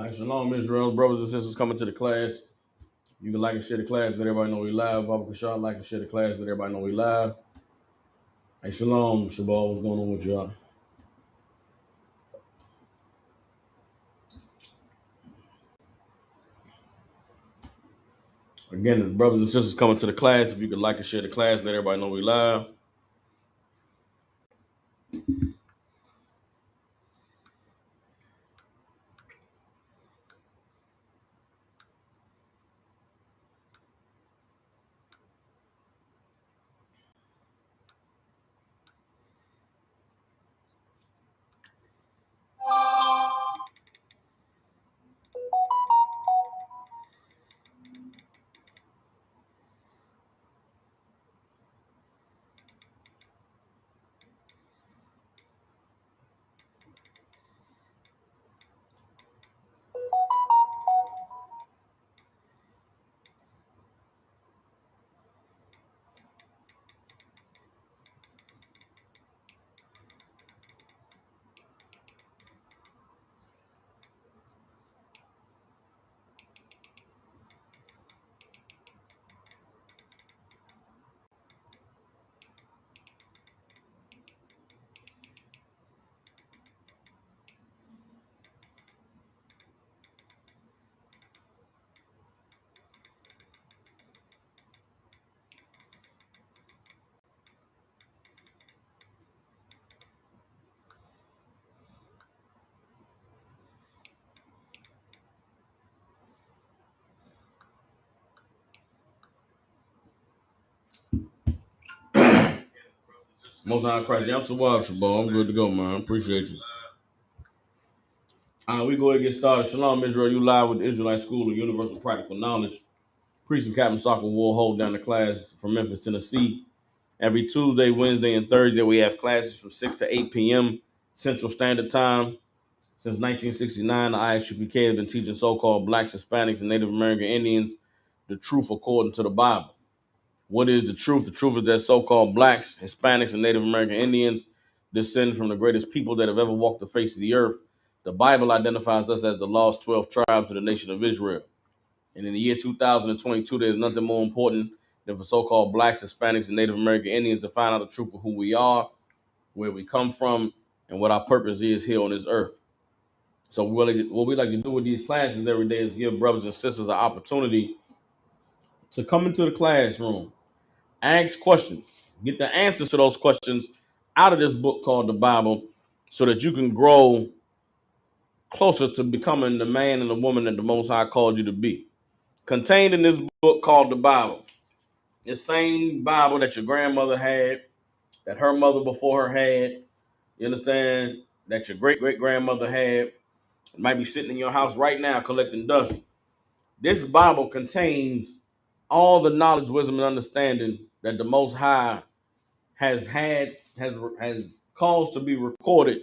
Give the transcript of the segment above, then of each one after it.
All right, shalom, Israel. Brothers and sisters coming to the class. You can like and share the class, let everybody know we live. Baba Kashad, like and share the class, let everybody know we live. Hey, shalom, Shabal, what's going on with y'all? Again, the brothers and sisters coming to the class. If you could like and share the class, let everybody know we live. Most High Christ, I'm too wild, Shabal. I'm good to go, man. Appreciate you. All right, we go ahead and get started. Shalom, Israel. You live with the Israelite School of Universal Practical Knowledge. Priest and Captain Soccer will hold down the class from Memphis, Tennessee. Every Tuesday, Wednesday, and Thursday, we have classes from 6 to 8 p.m. Central Standard Time. Since 1969, the ISUPK has been teaching so-called blacks, Hispanics, and Native American Indians the truth according to the Bible. What is the truth? The truth is that so-called blacks, Hispanics, and Native American Indians descend from the greatest people that have ever walked the face of the earth. The Bible identifies us as the lost 12 tribes of the nation of Israel. And in the year 2022, there's nothing more important than for so-called blacks, Hispanics, and Native American Indians to find out the truth of who we are, where we come from, and what our purpose is here on this earth. So what we like to do with these classes every day is give brothers and sisters an opportunity to come into the classroom, ask questions, get the answers to those questions out of this book called the Bible, so that you can grow closer to becoming the man and the woman that the Most High called you to be. Contained in this book called the Bible, the same Bible that your grandmother had, that her mother before her had, you understand, that your great great grandmother had, it might be sitting in your house right now collecting dust. This Bible contains all the knowledge, wisdom, and understanding that the Most High has caused to be recorded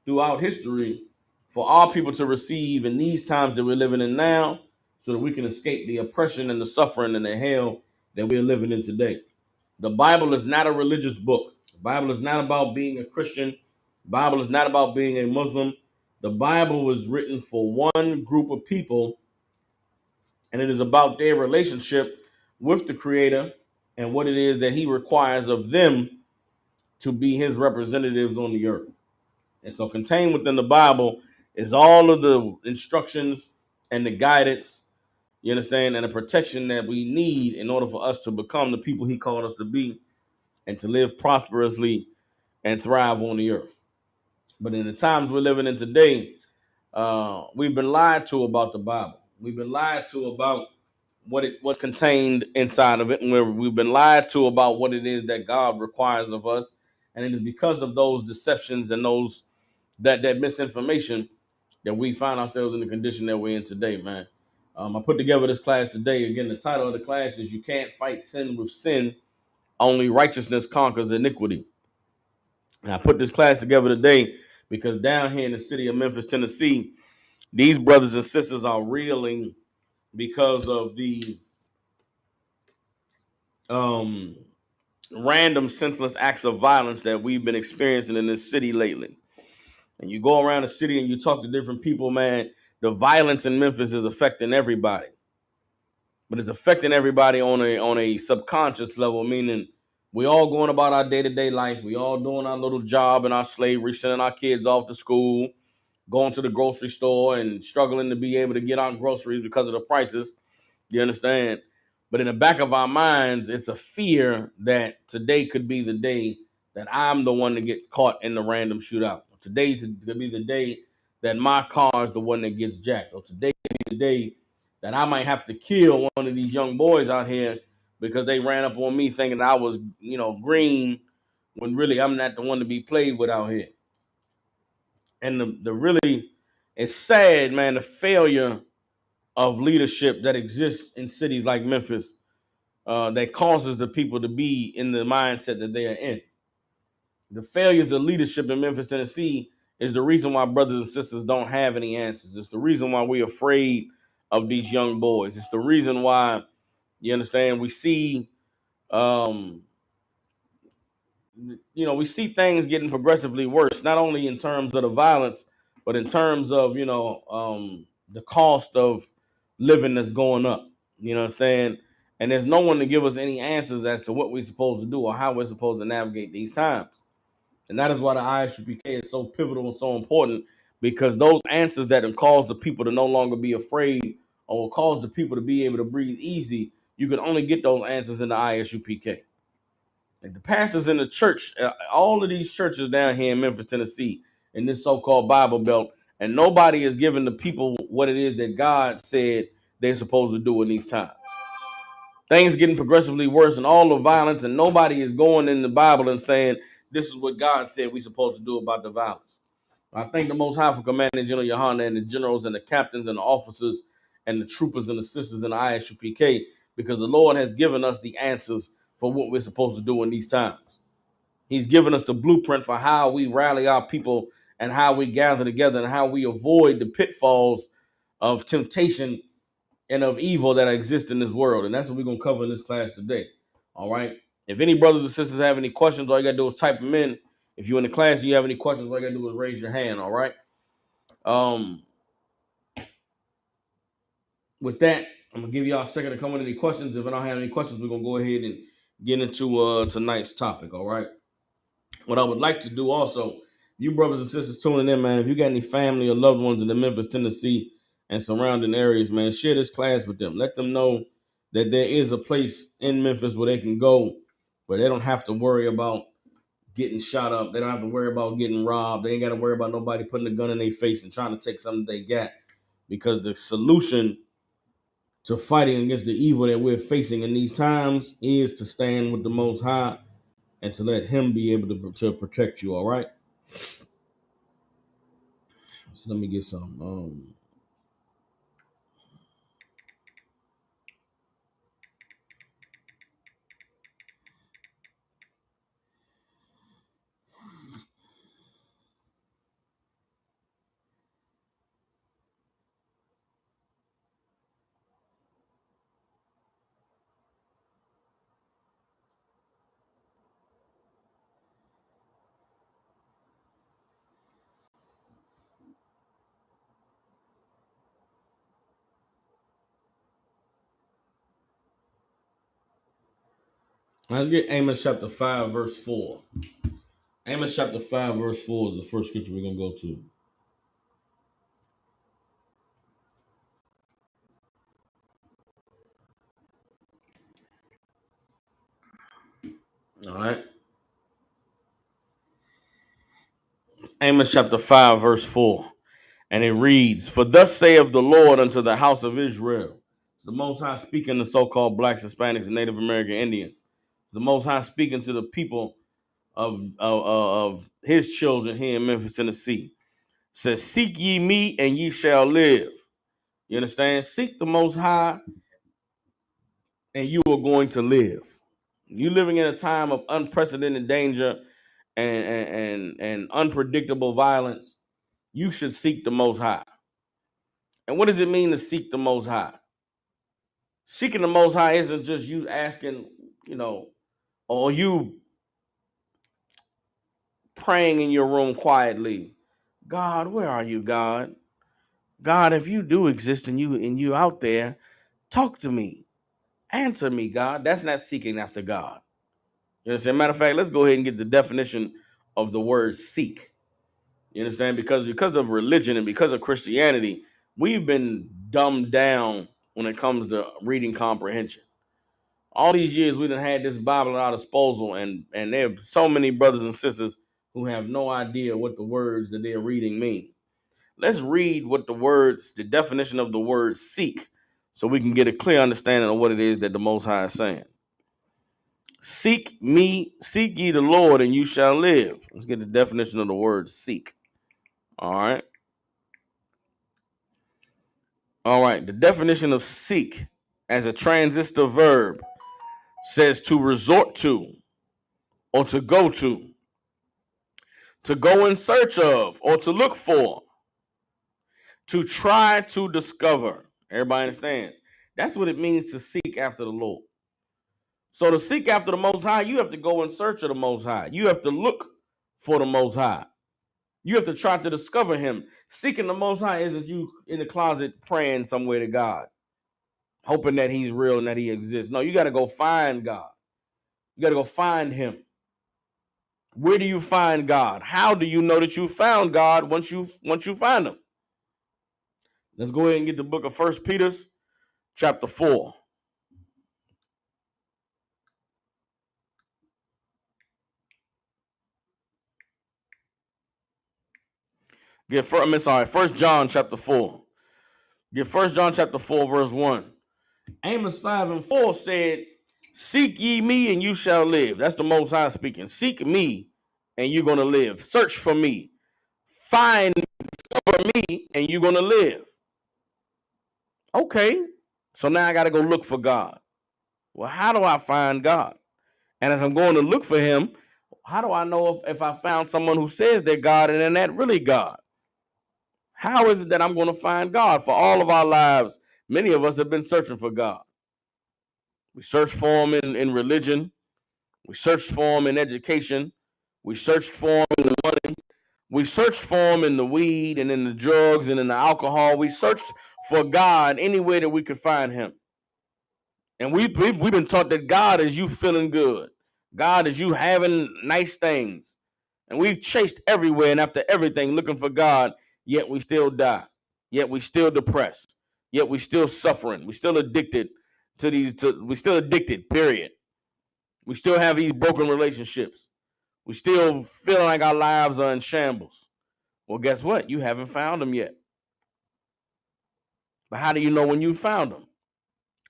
throughout history for all people to receive in these times that we're living in now, so that we can escape the oppression and the suffering and the hell that we're living in today. The Bible is not a religious book. The Bible is not about being a Christian. The Bible is not about being a Muslim. The Bible was written for one group of people, and it is about their relationship with the Creator and what it is that He requires of them to be His representatives on the earth. And so, contained within the Bible is all of the instructions and the guidance, you understand, and the protection that we need in order for us to become the people He called us to be and to live prosperously and thrive on the earth. But in the times we're living in today, we've been lied to about the Bible. We've been lied to about what contained inside of it, and we've been lied to about what it is that God requires of us. And it is because of those deceptions and those that misinformation that we find ourselves in the condition that we're in today, man. I put together this class today. Again, the title of the class is "You Can't Fight Sin with Sin. Only Righteousness Conquers Iniquity." And I put this class together today because down here in the city of Memphis, Tennessee, these brothers and sisters are reeling because of the um, random senseless acts of violence that we've been experiencing in this city lately. And you go around the city and you talk to different people, man, the violence in Memphis is affecting everybody, but it's affecting everybody on a subconscious level, meaning we all going about our day-to-day life. We all doing our little job and our slavery, sending our kids off to school, going to the grocery store and struggling to be able to get our groceries because of the prices. You understand? But in the back of our minds, it's a fear that today could be the day that I'm the one that gets caught in the random shootout. Today could be the day that my car is the one that gets jacked. Or today could be the day that I might have to kill one of these young boys out here because they ran up on me thinking I was, green, when really I'm not the one to be played with out here. And the really, it's sad, man, the failure of leadership that exists in cities like Memphis, that causes the people to be in the mindset that they are in. The failures of leadership in Memphis, Tennessee is the reason why brothers and sisters don't have any answers. It's the reason why we're afraid of these young boys. It's the reason why, you understand, we see, um, we see things getting progressively worse, not only in terms of the violence, but in terms of, the cost of living that's going up. You know what I'm saying? And there's no one to give us any answers as to what we're supposed to do or how we're supposed to navigate these times. And that is why the ISUPK is so pivotal and so important, because those answers that have caused the people to no longer be afraid or will cause the people to be able to breathe easy, you can only get those answers in the ISUPK. Like the pastors in the church, all of these churches down here in Memphis, Tennessee, in this so-called Bible Belt, and nobody is giving the people what it is that God said they're supposed to do in these times. Things getting progressively worse and all the violence, and nobody is going in the Bible and saying, this is what God said we're supposed to do about the violence. I thank the Most High for Commanding General Yohana and the generals and the captains and the officers and the troopers and the sisters in the ISUPK, because the Lord has given us the answers for what we're supposed to do in these times. He's given us the blueprint for how we rally our people and how we gather together and how we avoid the pitfalls of temptation and of evil that exist in this world. And that's what we're going to cover in this class today. All right. If any brothers and sisters have any questions, all you got to do is type them in. If you're in the class and you have any questions, all you got to do is raise your hand. All right. With that, I'm going to give y'all a second to come with any questions. If I don't have any questions, we're going to go ahead and get into tonight's topic. All right. What I would like to do also, you brothers and sisters tuning in, man, if you got any family or loved ones in the Memphis, Tennessee, and surrounding areas, man, share this class with them. Let them know that there is a place in Memphis where they can go, where they don't have to worry about getting shot up. They don't have to worry about getting robbed. They ain't got to worry about nobody putting a gun in their face and trying to take something they got. Because the solution to fighting against the evil that we're facing in these times is to stand with the Most High and to let Him be able to protect you. All right. So let me get some. Let's get Amos chapter 5, verse 4. Amos chapter 5, verse 4 is the first scripture we're going to go to. All right. Amos chapter 5, verse 4. And it reads, For thus saith the Lord unto the house of Israel. The Most High speaking to so-called blacks, Hispanics, and Native American Indians. The Most High speaking to the people of His children here in Memphis, Tennessee. Says, seek ye me and ye shall live. You understand? Seek the Most High and you are going to live. You living in a time of unprecedented danger and unpredictable violence. You should seek the Most High. And what does it mean to seek the Most High? Seeking the Most High isn't just you asking, or you praying in your room quietly. God, where are you, God? God, if you do exist and you out there, talk to me. Answer me, God. That's not seeking after God. You understand? Matter of fact, let's go ahead and get the definition of the word seek. You understand? Because of religion and because of Christianity, we've been dumbed down when it comes to reading comprehension. All these years we done had this Bible at our disposal, and there are so many brothers and sisters who have no idea what the words that they're reading mean. Let's read what the definition of the word seek, so we can get a clear understanding of what it is that the Most High is saying. Seek ye the Lord, and you shall live. Let's get the definition of the word seek. All right. All right. The definition of seek as a transitive verb says to resort to or to go in search of or to look for, to try to discover. Everybody understands? That's what it means to seek after the Lord. So to seek after the Most High, you have to go in search of the Most High. You have to look for the Most High. You have to try to discover him. Seeking the Most High isn't you in the closet praying somewhere to God, hoping that he's real and that he exists. No, you got to go find God. You got to go find him. Where do you find God? How do you know that you found God once you find him? Let's go ahead and get the book of 1 Peter chapter 4. First John chapter 4. Get 1 John chapter 4, verse 1. Amos 5 and 4 said, seek ye me and you shall live. That's the Most High speaking. Seek me and you're going to live. Search for me. Find me and you're going to live. Okay. So now I got to go look for God. Well, how do I find God? And as I'm going to look for him, how do I know if I found someone who says they're God and they're not really God? How is it that I'm going to find God? For all of our lives, many of us have been searching for God. We searched for him in religion. We searched for him in education. We searched for him in the money. We searched for him in the weed and in the drugs and in the alcohol. We searched for God any way that we could find him. And we've been taught that God is you feeling good. God is you having nice things. And we've chased everywhere and after everything looking for God, yet we still die. Yet we still depressed. Yet we still suffering. We still addicted we still addicted, period. We still have these broken relationships. We still feel like our lives are in shambles. Well, guess what? You haven't found them yet. But how do you know when you found them?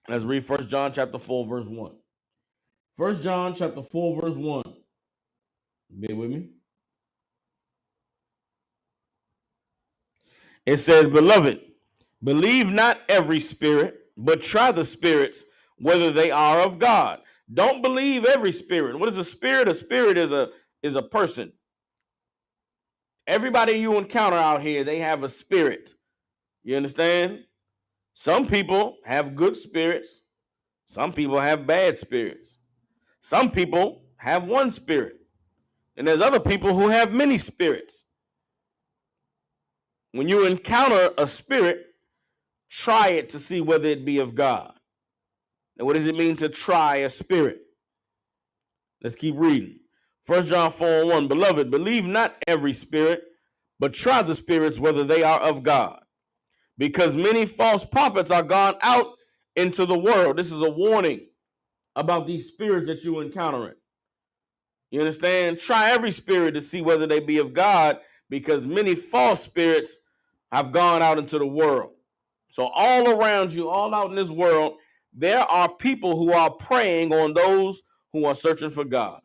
Let's read 1 John chapter 4, verse 1. 1 John chapter 4, verse 1. Bear with me. It says, beloved, believe not every spirit, but try the spirits, whether they are of God. Don't believe every spirit. What is a spirit? A spirit is a person. Everybody you encounter out here, they have a spirit. You understand? Some people have good spirits. Some people have bad spirits. Some people have one spirit. And there's other people who have many spirits. When you encounter a spirit, try it to see whether it be of God. Now, what does it mean to try a spirit? Let's keep reading. 1 John 4:1, beloved, believe not every spirit, but try the spirits whether they are of God. Because many false prophets are gone out into the world. This is a warning about these spirits that you encountering. You understand? Try every spirit to see whether they be of God, because many false spirits have gone out into the world. So all around you, all out in this world, there are people who are preying on those who are searching for God.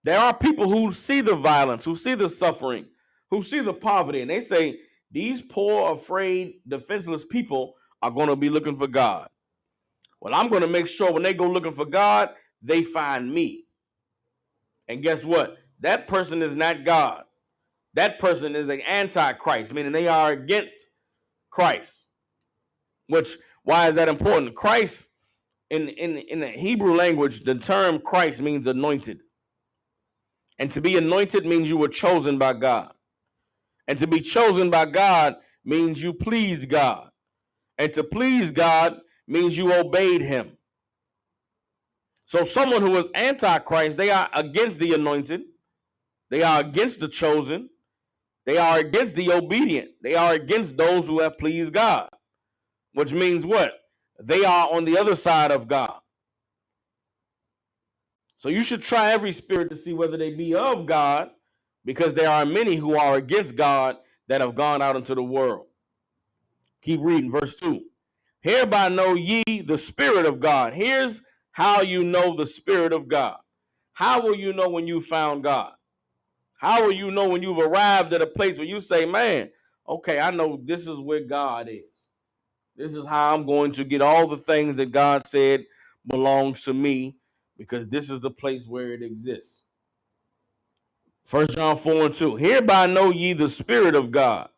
There are people who see the violence, who see the suffering, who see the poverty, and they say, these poor, afraid, defenseless people are going to be looking for God. Well, I'm going to make sure when they go looking for God, they find me. And guess what? That person is not God. That person is an antichrist, meaning they are against Christ. Why is that important? Christ, in the Hebrew language, the term Christ means anointed. And to be anointed means you were chosen by God. And to be chosen by God means you pleased God. And to please God means you obeyed him. So someone who is antichrist, they are against the anointed. They are against the chosen. They are against the obedient. They are against those who have pleased God. Which means what? They are on the other side of God. So you should try every spirit to see whether they be of God, because there are many who are against God that have gone out into the world. Keep reading, verse 2. Hereby know ye the Spirit of God. Here's how you know the Spirit of God. How will you know when you found God? How will you know when you've arrived at a place where you say, man, okay, I know this is where God is. This is how I'm going to get all the things that God said belongs to me, because this is the place where it exists. 1 John 4:2. Hereby know ye the Spirit of God.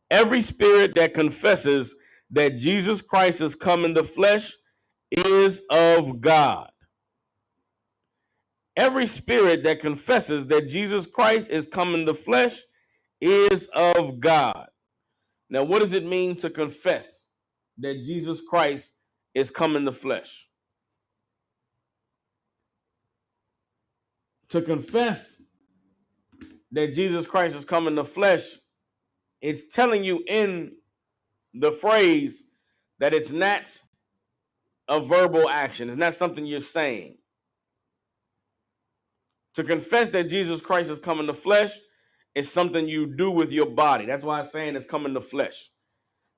Every spirit that confesses that Jesus Christ has come in the flesh is of God. Every spirit that confesses that Jesus Christ is come in the flesh is of God. Now, what does it mean to confess that Jesus Christ is come in the flesh? To confess that Jesus Christ is come in the flesh, it's telling you in the phrase that it's not a verbal action. It's not something you're saying. To confess that Jesus Christ has come in the flesh is something you do with your body. That's why I'm saying it's come in the flesh.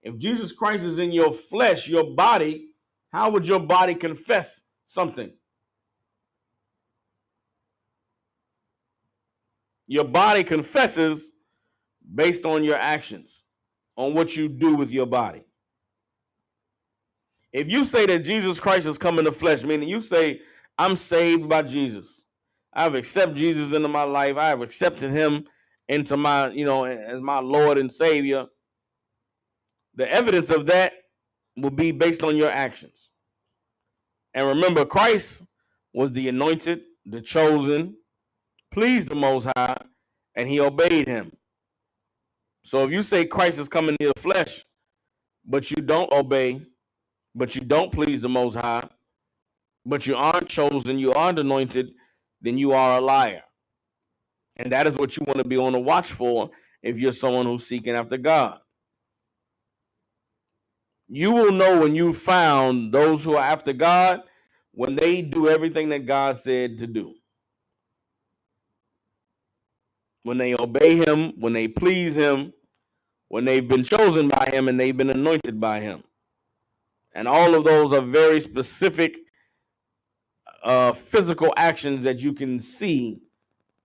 If Jesus Christ is in your flesh, your body, how would your body confess something? Your body confesses based on your actions, on what you do with your body. If you say that Jesus Christ has come in the flesh, meaning you say, I'm saved by Jesus. I've accepted Jesus into my life. I have accepted him into my, as my Lord and Savior. The evidence of that will be based on your actions. And remember, Christ was the anointed, the chosen, pleased the Most High, and he obeyed him. So if you say Christ is coming in the flesh, but you don't obey, but you don't please the Most High, but you aren't chosen, you aren't anointed, then you are a liar. And that is what you want to be on the watch for if you're someone who's seeking after God. You will know when you found those who are after God when they do everything that God said to do. When they obey him, when they please him, when they've been chosen by him and they've been anointed by him. And all of those are very specific physical actions that you can see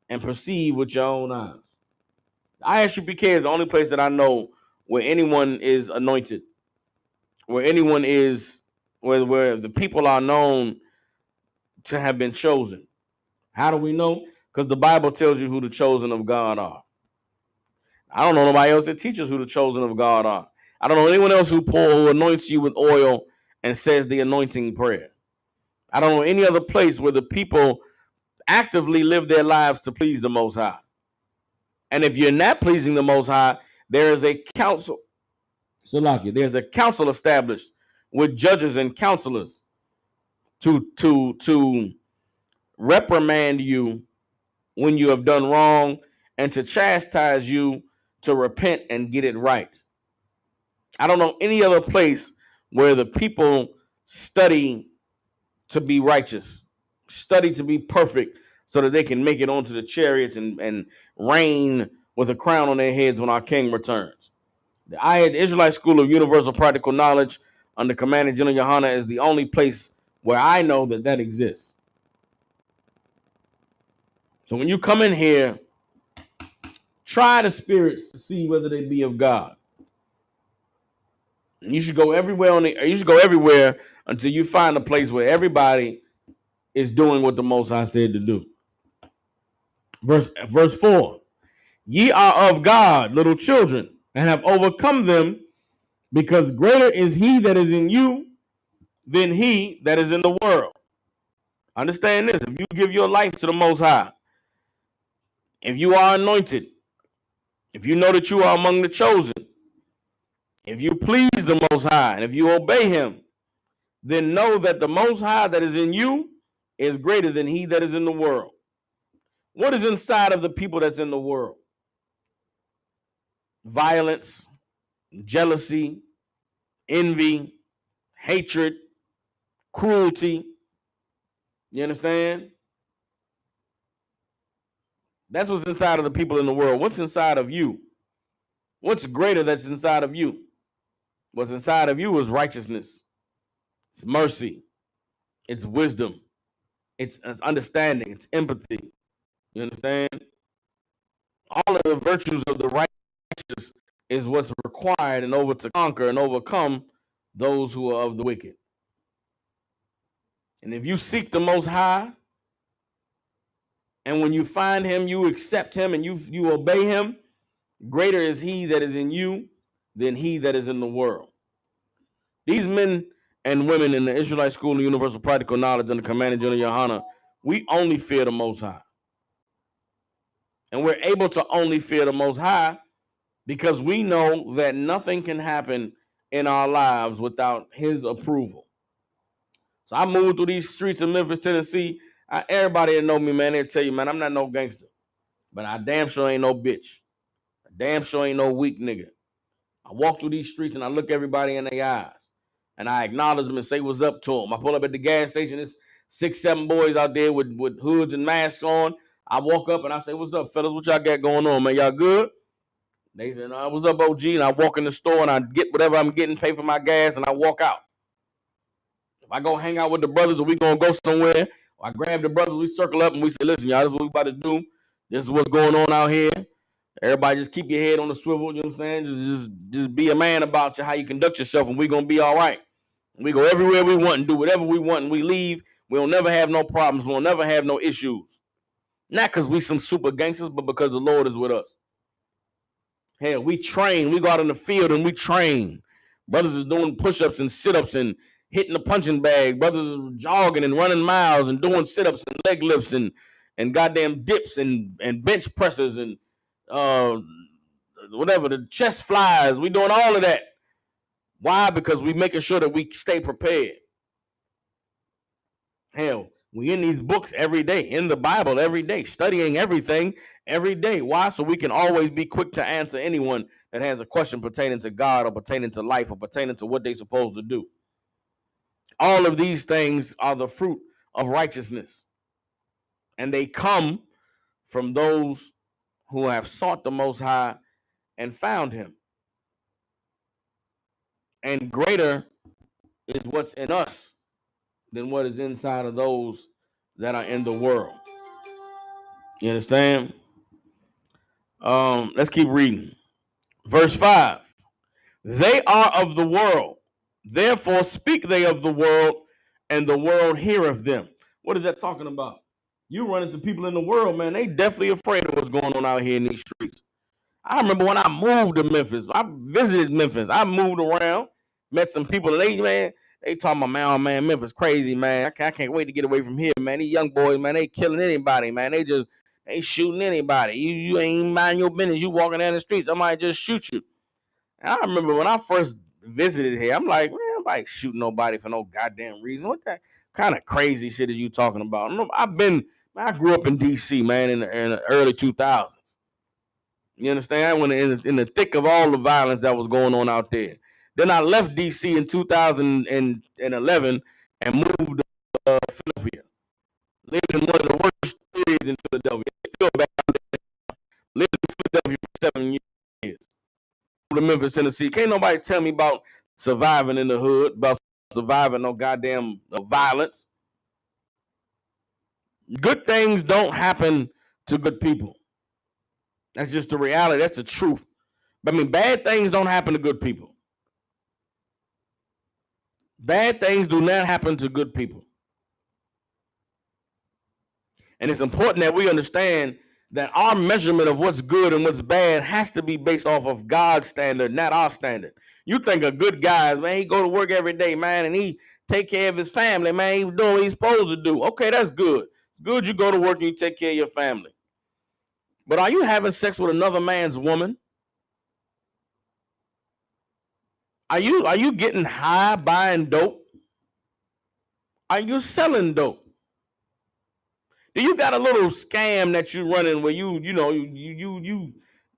and perceive with your own eyes. ISUPK is the only place that I know where anyone is anointed, where anyone is, where the people are known to have been chosen. How do we know? Because the Bible tells you who the chosen of God are. I don't know nobody else that teaches who the chosen of God are. I don't know anyone else who anoints you with oil and says the anointing prayer. I don't know any other place where the people actively live their lives to please the Most High. And if you're not pleasing the Most High, there is a council. Salaki, there's a council established with judges and counselors to reprimand you when you have done wrong and to chastise you to repent and get it right. I don't know any other place where the people study to be righteous, study to be perfect so that they can make it onto the chariots and reign with a crown on their heads when our king returns. The Israelite School of Universal Practical Knowledge under Commander General Yohana is the only place where I know that exists. So when you come in here, try the spirits to see whether they be of God. And you should go everywhere until you find a place where everybody is doing what the Most High said to do. Verse 4. Ye are of God, little children, and have overcome them, because greater is he that is in you than he that is in the world. Understand this. If you give your life to the Most High, if you are anointed, if you know that you are among the chosen, If you please the Most High and if you obey him, then know that the Most High that is in you is greater than he that is in the world. What is inside of the people that's in the world? Violence, jealousy, envy, hatred, cruelty. You understand? That's what's inside of the people in the world. What's inside of you? What's greater that's inside of you? What's inside of you is righteousness. It's mercy. It's wisdom. It's understanding. It's empathy. You understand? All of the virtues of the righteous is what's required in order to conquer and overcome those who are of the wicked. And if you seek the Most High, and when you find him, you accept him and you obey him, greater is he that is in you than he that is in the world. These men and women in the Israelite School of Universal Practical Knowledge under Commander General Yohana, we only fear the Most High. And we're able to only fear the Most High because we know that nothing can happen in our lives without his approval. So I moved through these streets of Memphis, Tennessee. Everybody that know me, man, they'll tell you, man, I'm not no gangster. But I damn sure ain't no bitch. I damn sure ain't no weak nigga. I walk through these streets and I look everybody in their eyes. And I acknowledge them and say what's up to them. I pull up at the gas station. There's 6, 7 boys out there with hoods and masks on. I walk up and I say, what's up, fellas? What y'all got going on, man? Y'all good? They say, no, what's up, OG? And I walk in the store and I get whatever I'm getting, pay for my gas, and I walk out. If I go hang out with the brothers or we going to go somewhere, or I grab the brothers, we circle up and we say, listen, y'all, this is what we about to do. This is what's going on out here. Everybody just keep your head on the swivel, you know what I'm saying? Just be a man about how you conduct yourself, and we're going to be all right. We go everywhere we want and do whatever we want, and we leave. We'll never have no problems. We'll never have no issues. Not because we some super gangsters, but because the Lord is with us. Hell, we train. We go out in the field and we train. Brothers is doing push-ups and sit-ups and hitting the punching bag. Brothers is jogging and running miles and doing sit-ups and leg lifts and goddamn dips and bench presses and whatever, the chest flies. We doing all of that. Why? Because we making sure that we stay prepared. Hell, we in these books every day, in the Bible every day, studying everything every day. Why? So we can always be quick to answer anyone that has a question pertaining to God or pertaining to life or pertaining to what they're supposed to do. All of these things are the fruit of righteousness. And they come from those who have sought the Most High and found him. And greater is what's in us than what is inside of those that are in the world. You understand? Let's keep reading. Verse 5. They are of the world, therefore speak they of the world, and the world heareth them. What is that talking about? You run into people in the world, man, they definitely afraid of what's going on out here in these streets. I remember when I moved to Memphis. I visited Memphis. I moved around, met some people, and they talking about, man, Memphis crazy, man. I can't wait to get away from here, man. These young boys, man, they killing anybody, man. They shooting anybody. You ain't mind your business. You walking down the streets, I might just shoot you. And I remember when I first visited here, I'm like, man, I'm like shooting nobody for no goddamn reason. What that kind of crazy shit is you talking about? I grew up in D.C., man, in the early 2000s. You understand? I went in the thick of all the violence that was going on out there. Then I left D.C. in 2011 and moved to Philadelphia. Lived in one of the worst cities in Philadelphia. It's still bad there. Lived in Philadelphia for 7 years. To Memphis, Tennessee. Can't nobody tell me about surviving in the hood, about surviving no goddamn violence. Good things don't happen to good people. That's just the reality. That's the truth. But I mean, bad things don't happen to good people. Bad things do not happen to good people. And it's important that we understand that our measurement of what's good and what's bad has to be based off of God's standard, not our standard. You think a good guy, man, he go to work every day, man, and he take care of his family, man. He's doing what he's supposed to do. Okay, that's good. It's good you go to work and you take care of your family. But are you having sex with another man's woman? Are you getting high buying dope? Are you selling dope? Do you got a little scam that you running where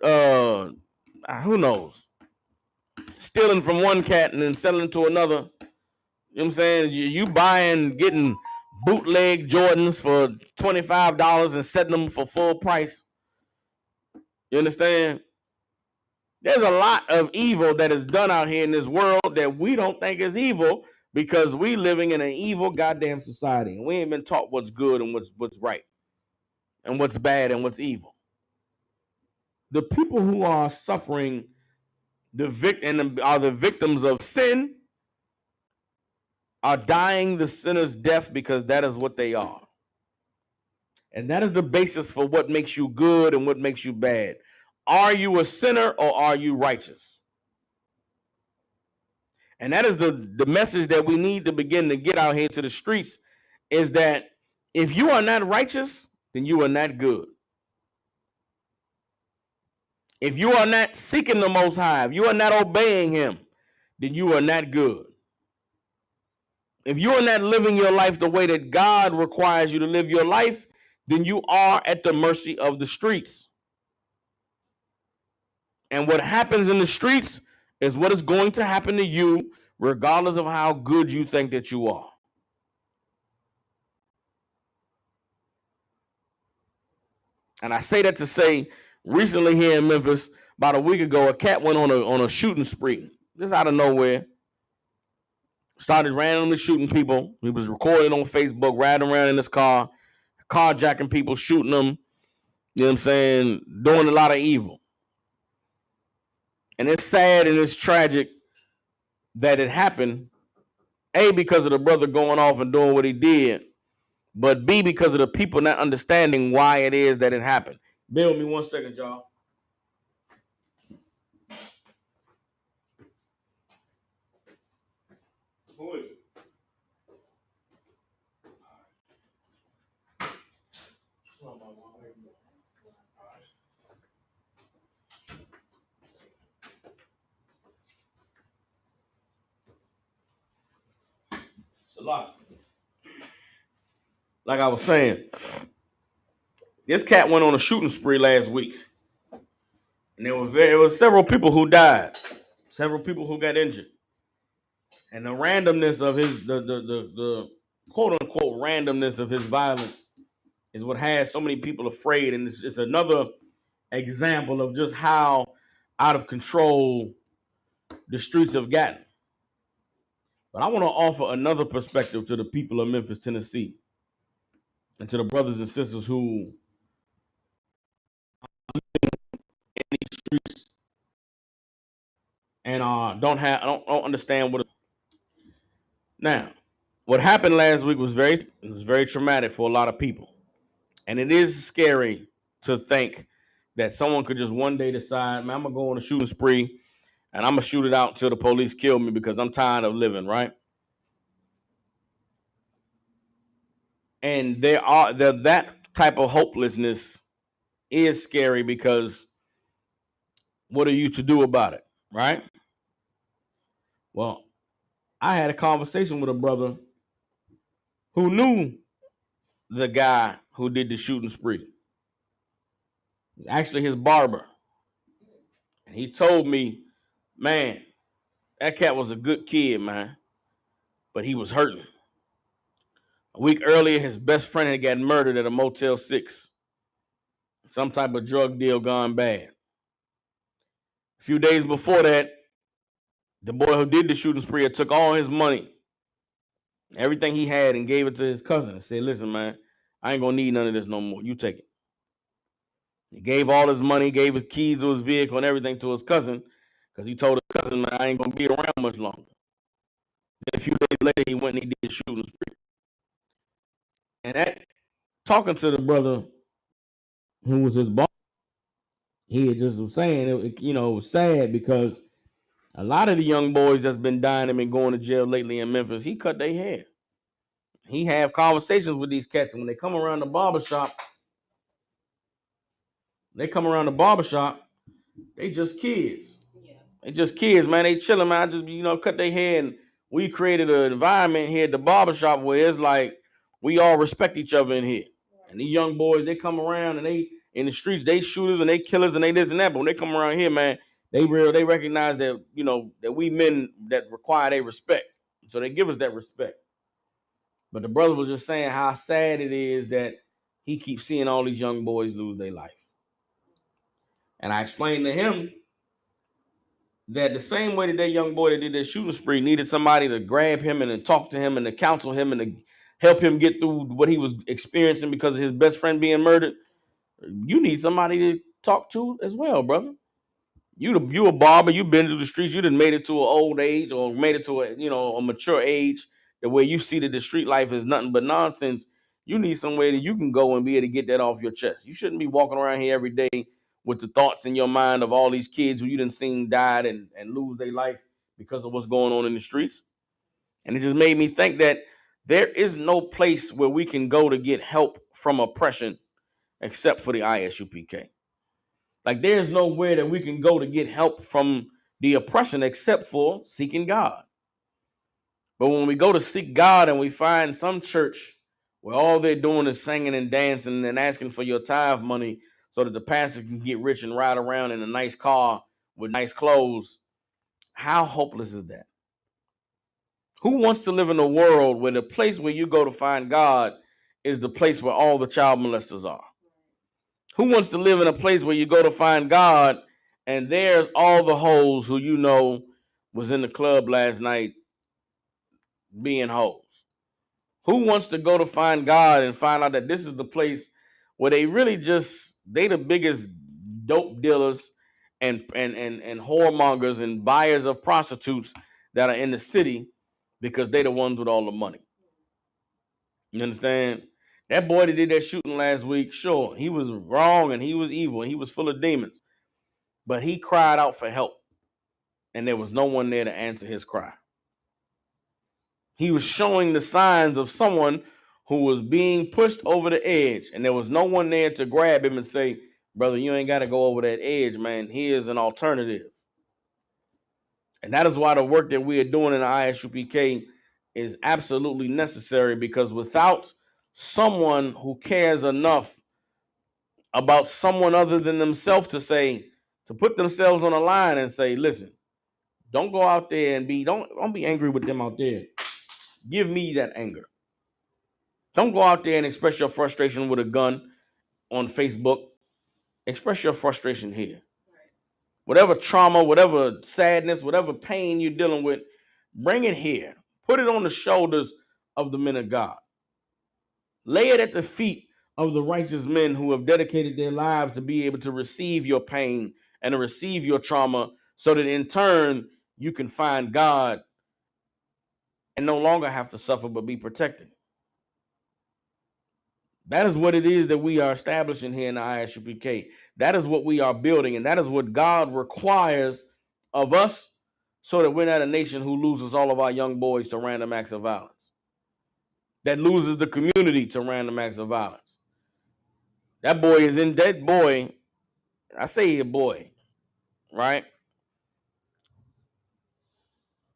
uh who knows, stealing from one cat and then selling to another? You know what I'm saying? You buying, getting bootleg Jordans for $25 and setting them for full price. You understand? There's a lot of evil that is done out here in this world that we don't think is evil because we living in an evil goddamn society. And we ain't been taught what's good and what's right and what's bad and what's evil. The people who are suffering and are the victims of sin are dying the sinner's death because that is what they are. And that is the basis for what makes you good and what makes you bad. Are you a sinner or are you righteous? And that is the message that we need to begin to get out here to the streets, is that if you are not righteous, then you are not good. If you are not seeking the Most High, if you are not obeying Him, then you are not good. If you are not living your life the way that God requires you to live your life, then you are at the mercy of the streets. And what happens in the streets is what is going to happen to you, regardless of how good you think that you are. And I say that to say, recently here in Memphis, about a week ago, a cat went on a shooting spree, just out of nowhere. Started randomly shooting people. He was recording on Facebook, riding around in his car, carjacking people, shooting them. You know what I'm saying? Doing a lot of evil. And it's sad and it's tragic that it happened, A, because of the brother going off and doing what he did, but B, because of the people not understanding why it is that it happened. Bear with me 1 second, y'all. Who is it? It's a lot. Like I was saying, this cat went on a shooting spree last week, and there was several people who died, several people who got injured, and the randomness of the quote unquote randomness of his violence is what has so many people afraid, and it's another example of just how out of control the streets have gotten. But I want to offer another perspective to the people of Memphis, Tennessee, and to the brothers and sisters who in these streets and don't understand what. Now, what happened last week was very traumatic for a lot of people, and it is scary to think that someone could just one day decide, man, I'm gonna go on a shooting spree, and I'm gonna shoot it out until the police kill me because I'm tired of living, right? And that type of hopelessness is scary because what are you to do about it, right? Well, I had a conversation with a brother who knew the guy who did the shooting spree. Actually, his barber. And he told me, man, that cat was a good kid, man, but he was hurting. A week earlier, his best friend had gotten murdered at a Motel 6. Some type of drug deal gone bad. A few days before that, the boy who did the shooting spree had took all his money, everything he had, and gave it to his cousin and said, listen, man, I ain't gonna need none of this no more. You take it. He gave all his money, gave his keys to his vehicle and everything to his cousin because he told his cousin, man, I ain't gonna be around much longer. Then a few days later, he went and he did shooting spree. And that, talking to the brother who was his boss, he just was saying, it was sad because a lot of the young boys that's been dying and been going to jail lately in Memphis, he cut their hair. He have conversations with these cats, and when they come around the barbershop, they just kids. They just kids, man. They chilling, man. I just, cut their hair. And we created an environment here at the barbershop where it's like we all respect each other in here. And these young boys, they come around and they in the streets, they shooters and they killers and they this and that. But when they come around here, man, they recognize that, that we men that require their respect. So they give us that respect. But the brother was just saying how sad it is that he keeps seeing all these young boys lose their life. And I explained to him that the same way that young boy that did that shooting spree needed somebody to grab him and to talk to him and to counsel him and to help him get through what he was experiencing because of his best friend being murdered, you need somebody to talk to as well, brother. You a barber, you've been through the streets, you done made it to an old age or made it to a mature age, the way you see that the street life is nothing but nonsense. You need somewhere that you can go and be able to get that off your chest. You shouldn't be walking around here every day with the thoughts in your mind of all these kids who you done seen died and lose their life because of what's going on in the streets. And it just made me think that there is no place where we can go to get help from oppression except for the ISUPK. Like there's nowhere that we can go to get help from the oppression except for seeking God. But when we go to seek God and we find some church where all they're doing is singing and dancing and asking for your tithe money so that the pastor can get rich and ride around in a nice car with nice clothes, how hopeless is that? Who wants to live in a world where the place where you go to find God is the place where all the child molesters are? Who wants to live in a place where you go to find God and there's all the hoes who was in the club last night being hoes? Who wants to go to find God and find out that this is the place where they really they the biggest dope dealers and whoremongers and buyers of prostitutes that are in the city because they the ones with all the money? You understand? That boy that did that shooting last week, sure, he was wrong and he was evil and he was full of demons. But he cried out for help, and there was no one there to answer his cry. He was showing the signs of someone who was being pushed over the edge, and there was no one there to grab him and say, brother, you ain't got to go over that edge, man. Here's an alternative. And that is why the work that we are doing in the ISUPK is absolutely necessary, because without someone who cares enough about someone other than themselves to put themselves on the line and say, listen, don't go out there and don't be angry with them out there. Give me that anger. Don't go out there and express your frustration with a gun on Facebook. Express your frustration here. Whatever trauma, whatever sadness, whatever pain you're dealing with, bring it here. Put it on the shoulders of the men of God. Lay it at the feet of the righteous men who have dedicated their lives to be able to receive your pain and to receive your trauma, so that in turn you can find God and no longer have to suffer but be protected. That is what it is that we are establishing here in the ISUPK. That is what we are building, and that is what God requires of us, so that we're not a nation who loses all of our young boys to random acts of violence, that loses the community to random acts of violence. That boy, I say a boy, right?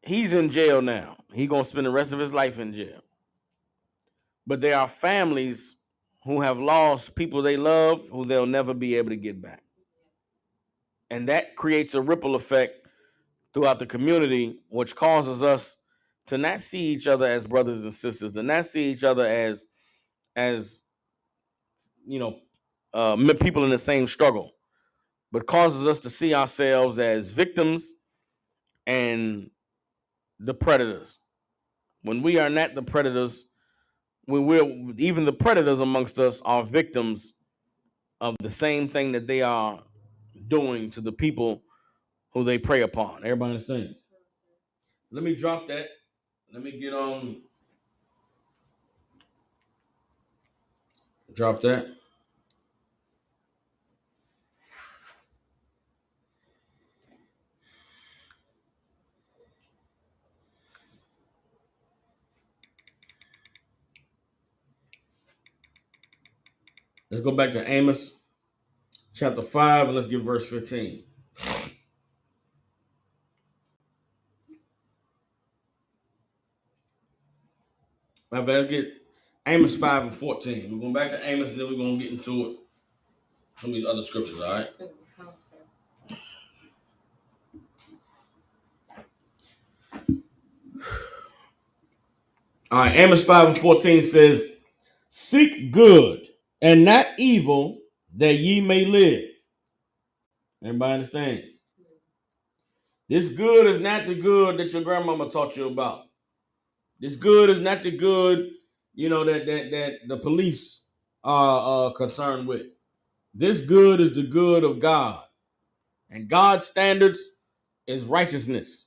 He's in jail now. He's going to spend the rest of his life in jail. But there are families who have lost people they love who they'll never be able to get back. And that creates a ripple effect throughout the community, which causes us to not see each other as brothers and sisters, to not see each other as people in the same struggle, but causes us to see ourselves as victims and the predators. When we are not the predators, even the predators amongst us are victims of the same thing that they are doing to the people who they prey upon. Everybody understands? Let me drop that. Let me get on. Drop that. Let's go back to Amos chapter 5 and let's get verse 15. Let's get Amos 5 and 14. We're going back to Amos, and then we're going to get into it. Some of these other scriptures, all right? All right, Amos 5 and 14 says, seek good and not evil, that ye may live. Everybody understands? This good is not the good that your grandmama taught you about. This good is not the good, that the police are concerned with. This good is the good of God. And God's standards is righteousness.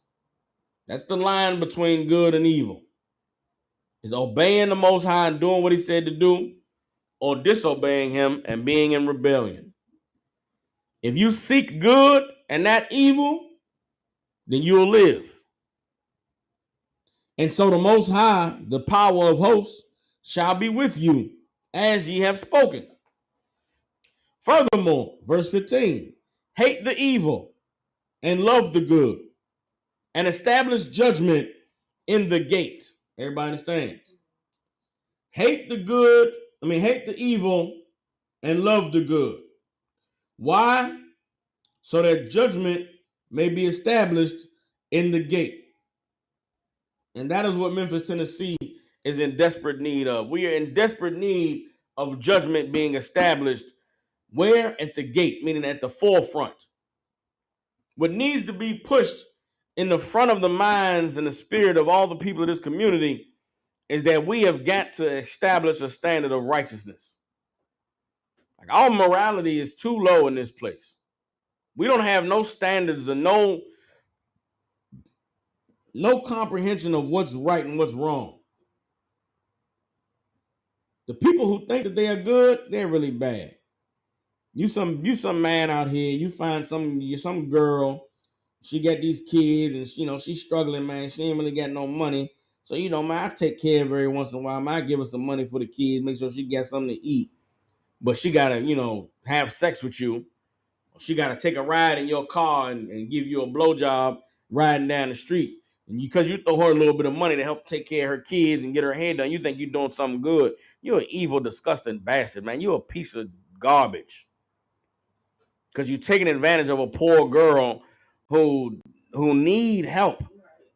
That's the line between good and evil. Is obeying the Most High and doing what he said to do, or disobeying him and being in rebellion. If you seek good and not evil, then you'll live. And so the Most High, the power of hosts, shall be with you, as ye have spoken. Furthermore, verse 15, hate the evil and love the good, and establish judgment in the gate. Everybody understands? Hate the evil and love the good. Why? So that judgment may be established in the gate. And that is what Memphis, Tennessee is in desperate need of. We are in desperate need of judgment being established. Where? At the gate, meaning at the forefront. What needs to be pushed in the front of the minds and the spirit of all the people of this community is that we have got to establish a standard of righteousness. Like, our morality is too low in this place. We don't have no standards and no comprehension of what's right and what's wrong. The people who think that they are good, they're really bad. You some man out here, you find some girl, she got these kids and she's struggling, man. She ain't really got no money. So, man, I take care of her every once in a while. Man, I give her some money for the kids, make sure she got something to eat. But she gotta, have sex with you. She gotta take a ride in your car and give you a blowjob riding down the street. And because you throw her a little bit of money to help take care of her kids and get her hair done, you think you're doing something good. You're an evil, disgusting bastard, man. You're a piece of garbage. Because you're taking advantage of a poor girl who need help.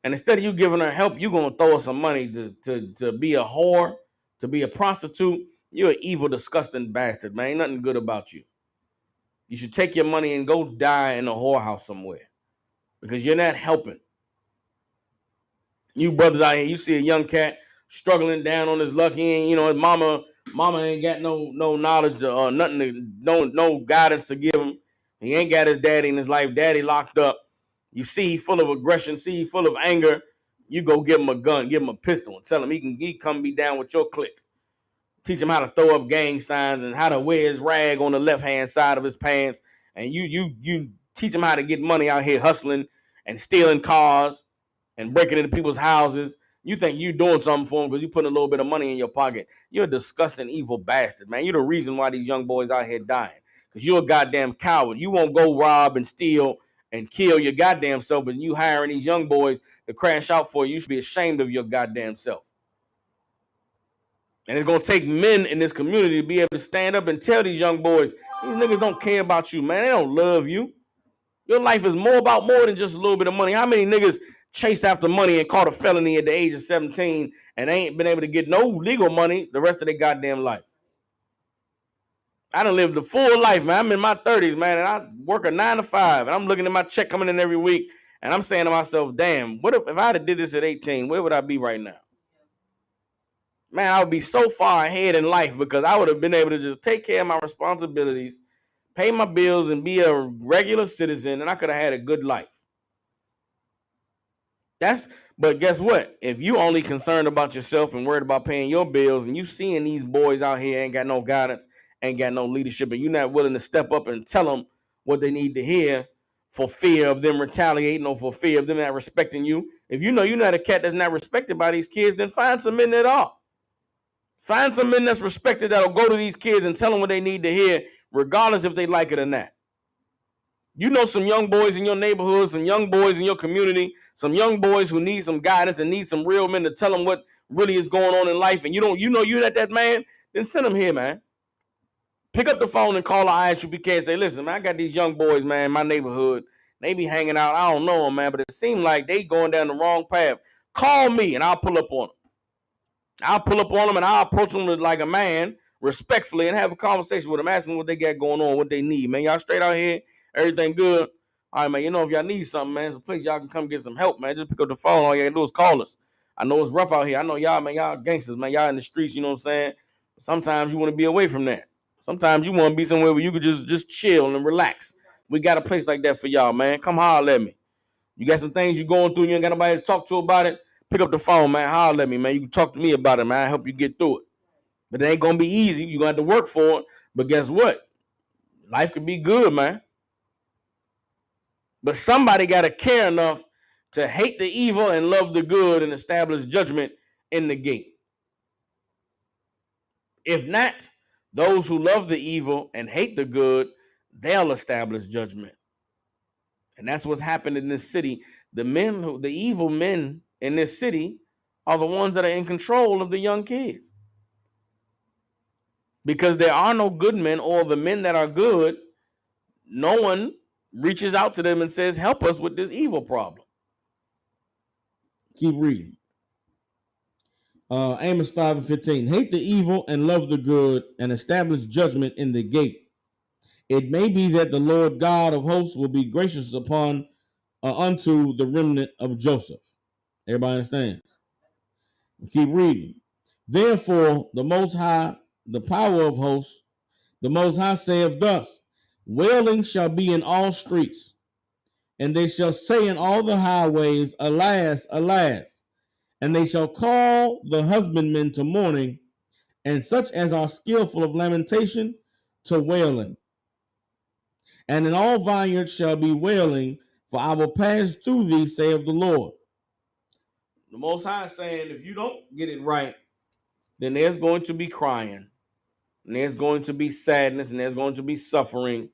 And instead of you giving her help, you're going to throw her some money to be a whore, to be a prostitute. You're an evil, disgusting bastard, man. Ain't nothing good about you. You should take your money and go die in a whorehouse somewhere. Because you're not helping. You brothers out here, you see a young cat struggling down on his luck. He ain't, his mama ain't got no knowledge or nothing, no guidance to give him. He ain't got his daddy in his life. Daddy locked up. You see he full of aggression, see he full of anger. You go give him a gun, give him a pistol, and tell him he come be down with your clique. Teach him how to throw up gang signs and how to wear his rag on the left-hand side of his pants. And you teach him how to get money out here hustling and stealing cars and breaking into people's houses. You think you doing something for him because you putting a little bit of money in your pocket. You're a disgusting, evil bastard, man. You're the reason why these young boys out here dying. Because you're a goddamn coward. You won't go rob and steal and kill your goddamn self, but you hiring these young boys to crash out for you. You should be ashamed of your goddamn self. And it's going to take men in this community to be able to stand up and tell these young boys, these niggas don't care about you, man. They don't love you. Your life is more than just a little bit of money. How many niggas chased after money and caught a felony at the age of 17 and they ain't been able to get no legal money the rest of their goddamn life? I done lived a full life, man. I'm in my 30s, man, and I work a 9 to 5, and I'm looking at my check coming in every week, and I'm saying to myself, damn, what if I'd have did this at 18, where would I be right now? Man, I would be so far ahead in life because I would have been able to just take care of my responsibilities, pay my bills, and be a regular citizen, and I could have had a good life. But guess what? If you only concerned about yourself and worried about paying your bills, and you seeing these boys out here ain't got no guidance, ain't got no leadership, and you're not willing to step up and tell them what they need to hear for fear of them retaliating or for fear of them not respecting you. If you know you're not a cat that's not respected by these kids, then find some men that are. Find some men that's respected that'll go to these kids and tell them what they need to hear, regardless if they like it or not. You know some young boys in your neighborhood, some young boys in your community, some young boys who need some guidance and need some real men to tell them really is going on in life, and you're not that man, then send them here, man. Pick up the phone and call our ISUPK and say, listen, man, I got these young boys, man, in my neighborhood. They be hanging out. I don't know them, man, but it seems like they going down the wrong path. Call me, and I'll pull up on them. I'll pull up on them, and I'll approach them like a man, respectfully, and have a conversation with them, asking what they got going on, what they need, man. Y'all straight out here? Everything good? All right, man, if y'all need something, man, it's a place y'all can come get some help, man. Just pick up the phone. All you gotta do is call us. I know it's rough out here. I know y'all, man, y'all gangsters, man. Y'all in the streets, you know what I'm saying? Sometimes you want to be away from that. Sometimes you want to be somewhere where you could just chill and relax. We got a place like that for y'all, man. Come holler at me. You got some things you're going through, you ain't got nobody to talk to about it. Pick up the phone, man. Holler at me, man. You can talk to me about it, man. I'll help you get through it. But it ain't gonna be easy. You're gonna have to work for it. But guess what? Life could be good, man. But somebody gotta care enough to hate the evil and love the good and establish judgment in the gate. If not, those who love the evil and hate the good, they'll establish judgment. And that's what's happened in this city. The evil men in this city are the ones that are in control of the young kids. Because there are no good men, or the men that are good, no one reaches out to them and says, help us with this evil problem. Keep reading. Amos 5:15. Hate the evil and love the good, and establish judgment in the gate. It may be that the Lord God of hosts will be gracious unto the remnant of Joseph. Everybody understands? Keep reading. Therefore, the Most High, the power of hosts, the Most High saith thus, wailing shall be in all streets, and they shall say in all the highways, alas, alas. And they shall call the husbandmen to mourning, and such as are skillful of lamentation to wailing. And in all vineyards shall be wailing, for I will pass through thee, saith the Lord. The Most High is saying, if you don't get it right, then there's going to be crying, and there's going to be sadness, and there's going to be suffering,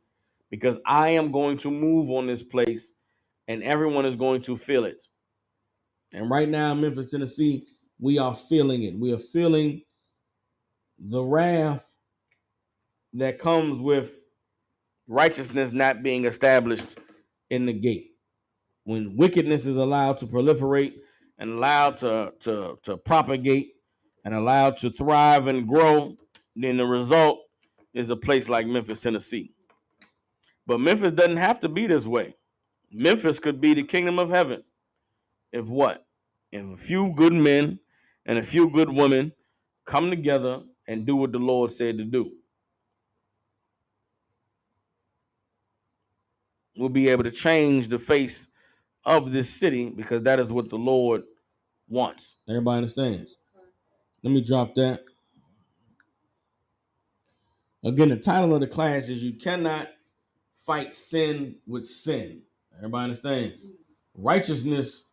because I am going to move on this place, and everyone is going to feel it. And right now in Memphis, Tennessee, we are feeling it. We are feeling the wrath that comes with righteousness not being established in the gate. When wickedness is allowed to proliferate and allowed to propagate and allowed to thrive and grow, then the result is a place like Memphis, Tennessee. But Memphis doesn't have to be this way. Memphis could be the kingdom of heaven if what? If a few good men and a few good women come together and do what the Lord said to do. We'll be able to change the face of this city, because that is what the Lord wants. Everybody understands? Let me drop that. Again, the title of the class is You Cannot Fight Sin with Sin. Everybody understands? Righteousness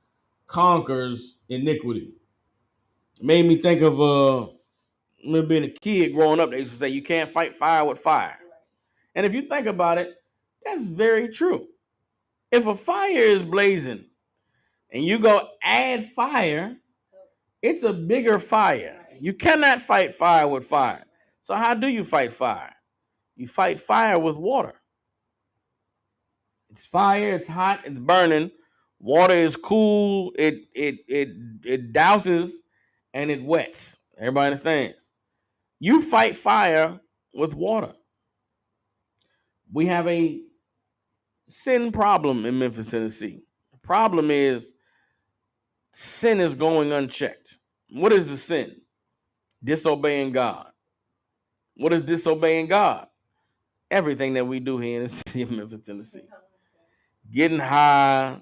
conquers iniquity. It made me think of me being a kid growing up. They used to say you can't fight fire with fire. And if you think about it, that's very true. If a fire is blazing and you go add fire, it's a bigger fire. You cannot fight fire with fire. So how do you fight fire? You fight fire with water. It's fire, it's hot, it's burning. Water is cool, it douses and it wets. Everybody understands? You fight fire with water. We have a sin problem in Memphis, Tennessee. The problem is sin is going unchecked. What is the sin? Disobeying God. What is disobeying God? Everything that we do here in the city of Memphis, Tennessee. Getting high,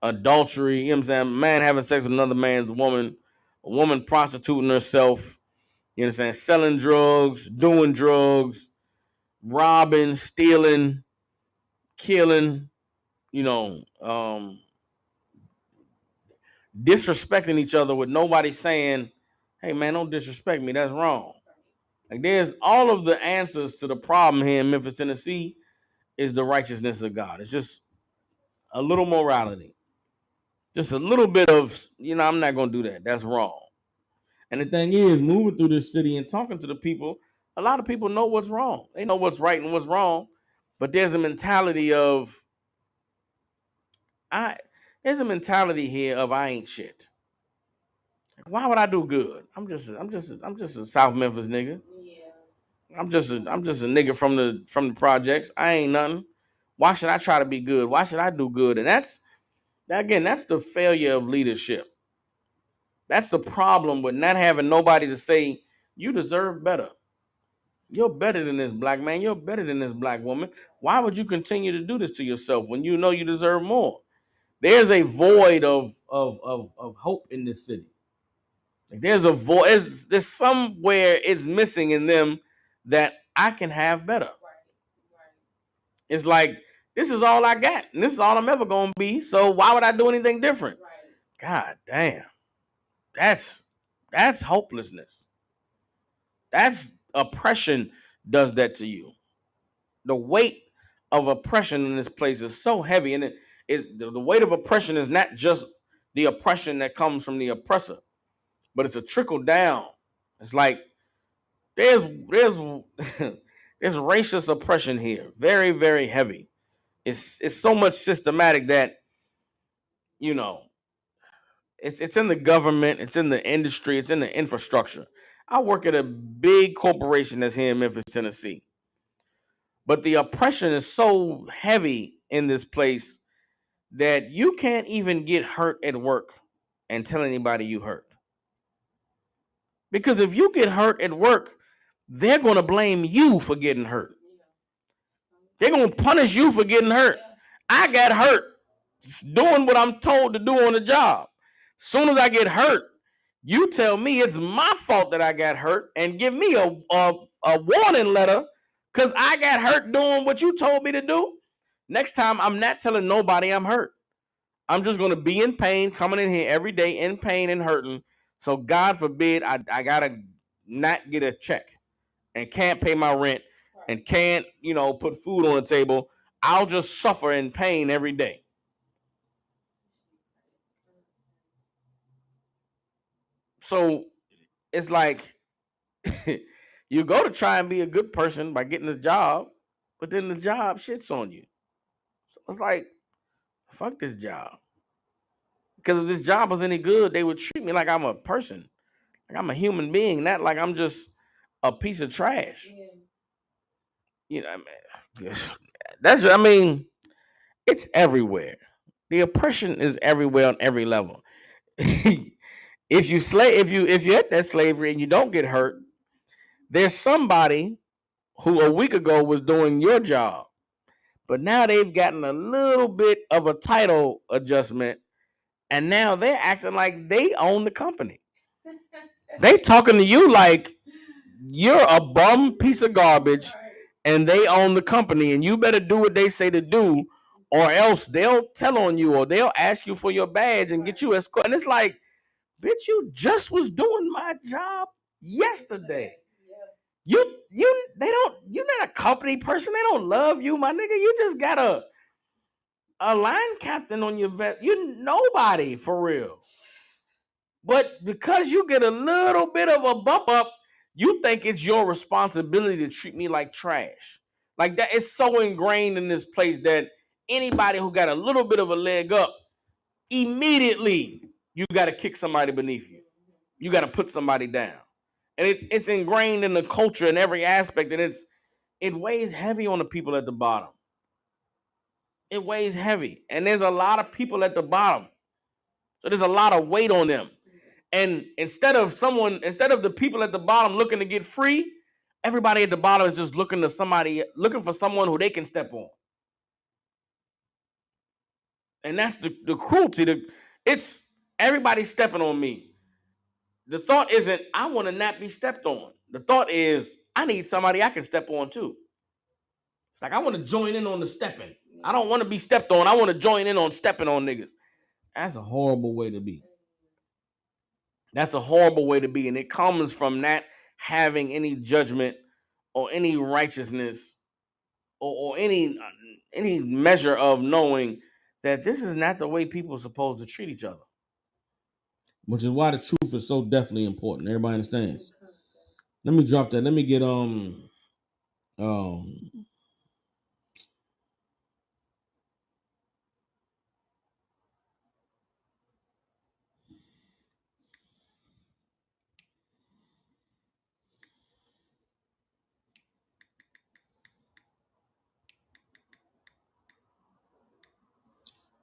adultery, you know what I'm saying? A man having sex with another man's woman, a woman prostituting herself, you know what I'm saying? Selling drugs, doing drugs, robbing, stealing, killing, disrespecting each other with nobody saying, hey man, don't disrespect me, that's wrong. Like, there's all of the answers to the problem here in Memphis, Tennessee is the righteousness of God. It's just a little morality. Just a little bit of, I'm not going to do that. That's wrong. And the thing is, moving through this city and talking to the people, a lot of people know what's wrong. They know what's right and what's wrong, but there's a mentality of I. There's a mentality here of I ain't shit. Why would I do good? I'm just a South Memphis nigga. I'm just a nigga from the projects. I ain't nothing. Why should I try to be good? Why should I do good? And that's the failure of leadership. That's the problem with not having nobody to say you deserve better. You're better than this black man. You're better than this black woman. Why would you continue to do this to yourself when you know you deserve more? There's a void of hope in this city. Like there's a void. There's somewhere it's missing in them that I can have better. It's like this is all I got, and this is all I'm ever gonna be. So why would I do anything different? God damn, that's hopelessness. That's oppression does that to you. The weight of oppression in this place is so heavy, and it is the weight of oppression is not just the oppression that comes from the oppressor, but it's a trickle down. It's like there's there's racist oppression here, very very heavy. It's so much systematic that you know it's in the government, it's in the industry, it's in the infrastructure. I work at a big corporation that's here in Memphis, Tennessee. But the oppression is so heavy in this place that you can't even get hurt at work and tell anybody you hurt. Because if you get hurt at work, they're going to blame you for getting hurt. They're going to punish you for getting hurt. I got hurt doing what I'm told to do on the job. Soon as I get hurt, you tell me it's my fault that I got hurt and give me a warning letter because I got hurt doing what you told me to do. Next time, I'm not telling nobody I'm hurt. I'm just going to be in pain, coming in here every day in pain and hurting. So God forbid I got to not get a check and can't pay my rent and can't, put food on the table. I'll just suffer in pain every day. So it's like you go to try and be a good person by getting this job, but then the job shits on you. So it's like, fuck this job. Because if this job was any good, they would treat me like I'm a person, like I'm a human being, not like I'm just a piece of trash. Yeah. I mean, it's everywhere. The oppression is everywhere on every level. If you're at that slavery and you don't get hurt, there's somebody who a week ago was doing your job, but now they've gotten a little bit of a title adjustment, and now they're acting like they own the company. They talking to you like you're a bum piece of garbage, and they own the company, and you better do what they say to do, or else they'll tell on you, or they'll ask you for your badge and get you escorted. And it's like, bitch, you just was doing my job yesterday. You're not a company person. They don't love you, my nigga. You just got a line captain on your vest. You're nobody for real. But because you get a little bit of a bump up, you think it's your responsibility to treat me like trash. Like that is so ingrained in this place that anybody who got a little bit of a leg up, immediately you got to kick somebody beneath you. You got to put somebody down. And it's ingrained in the culture in every aspect, and it weighs heavy on the people at the bottom. It weighs heavy. And there's a lot of people at the bottom. So there's a lot of weight on them. And instead of the people at the bottom looking to get free, everybody at the bottom is just looking for someone who they can step on. And that's the cruelty. It's everybody stepping on me. The thought isn't, I want to not be stepped on. The thought is, I need somebody I can step on too. It's like, I want to join in on the stepping. I don't want to be stepped on. I want to join in on stepping on niggas. That's a horrible way to be. That's a horrible way to be. And it comes from not having any judgment or any righteousness or any measure of knowing that this is not the way people are supposed to treat each other. which is why the truth is so definitely important. Everybody understands. Let me drop that. Let me get um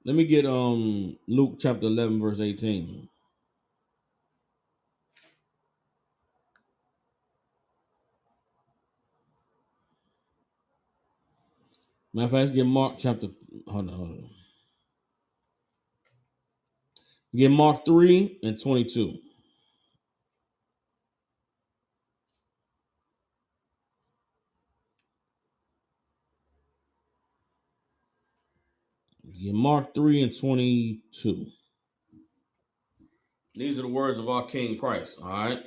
let me get Luke chapter 11 verse 18. Matter of fact, let's get Mark chapter. Hold on. Get Mark 3 and 22. Get Mark 3 and 22. These are the words of our King Christ. All right.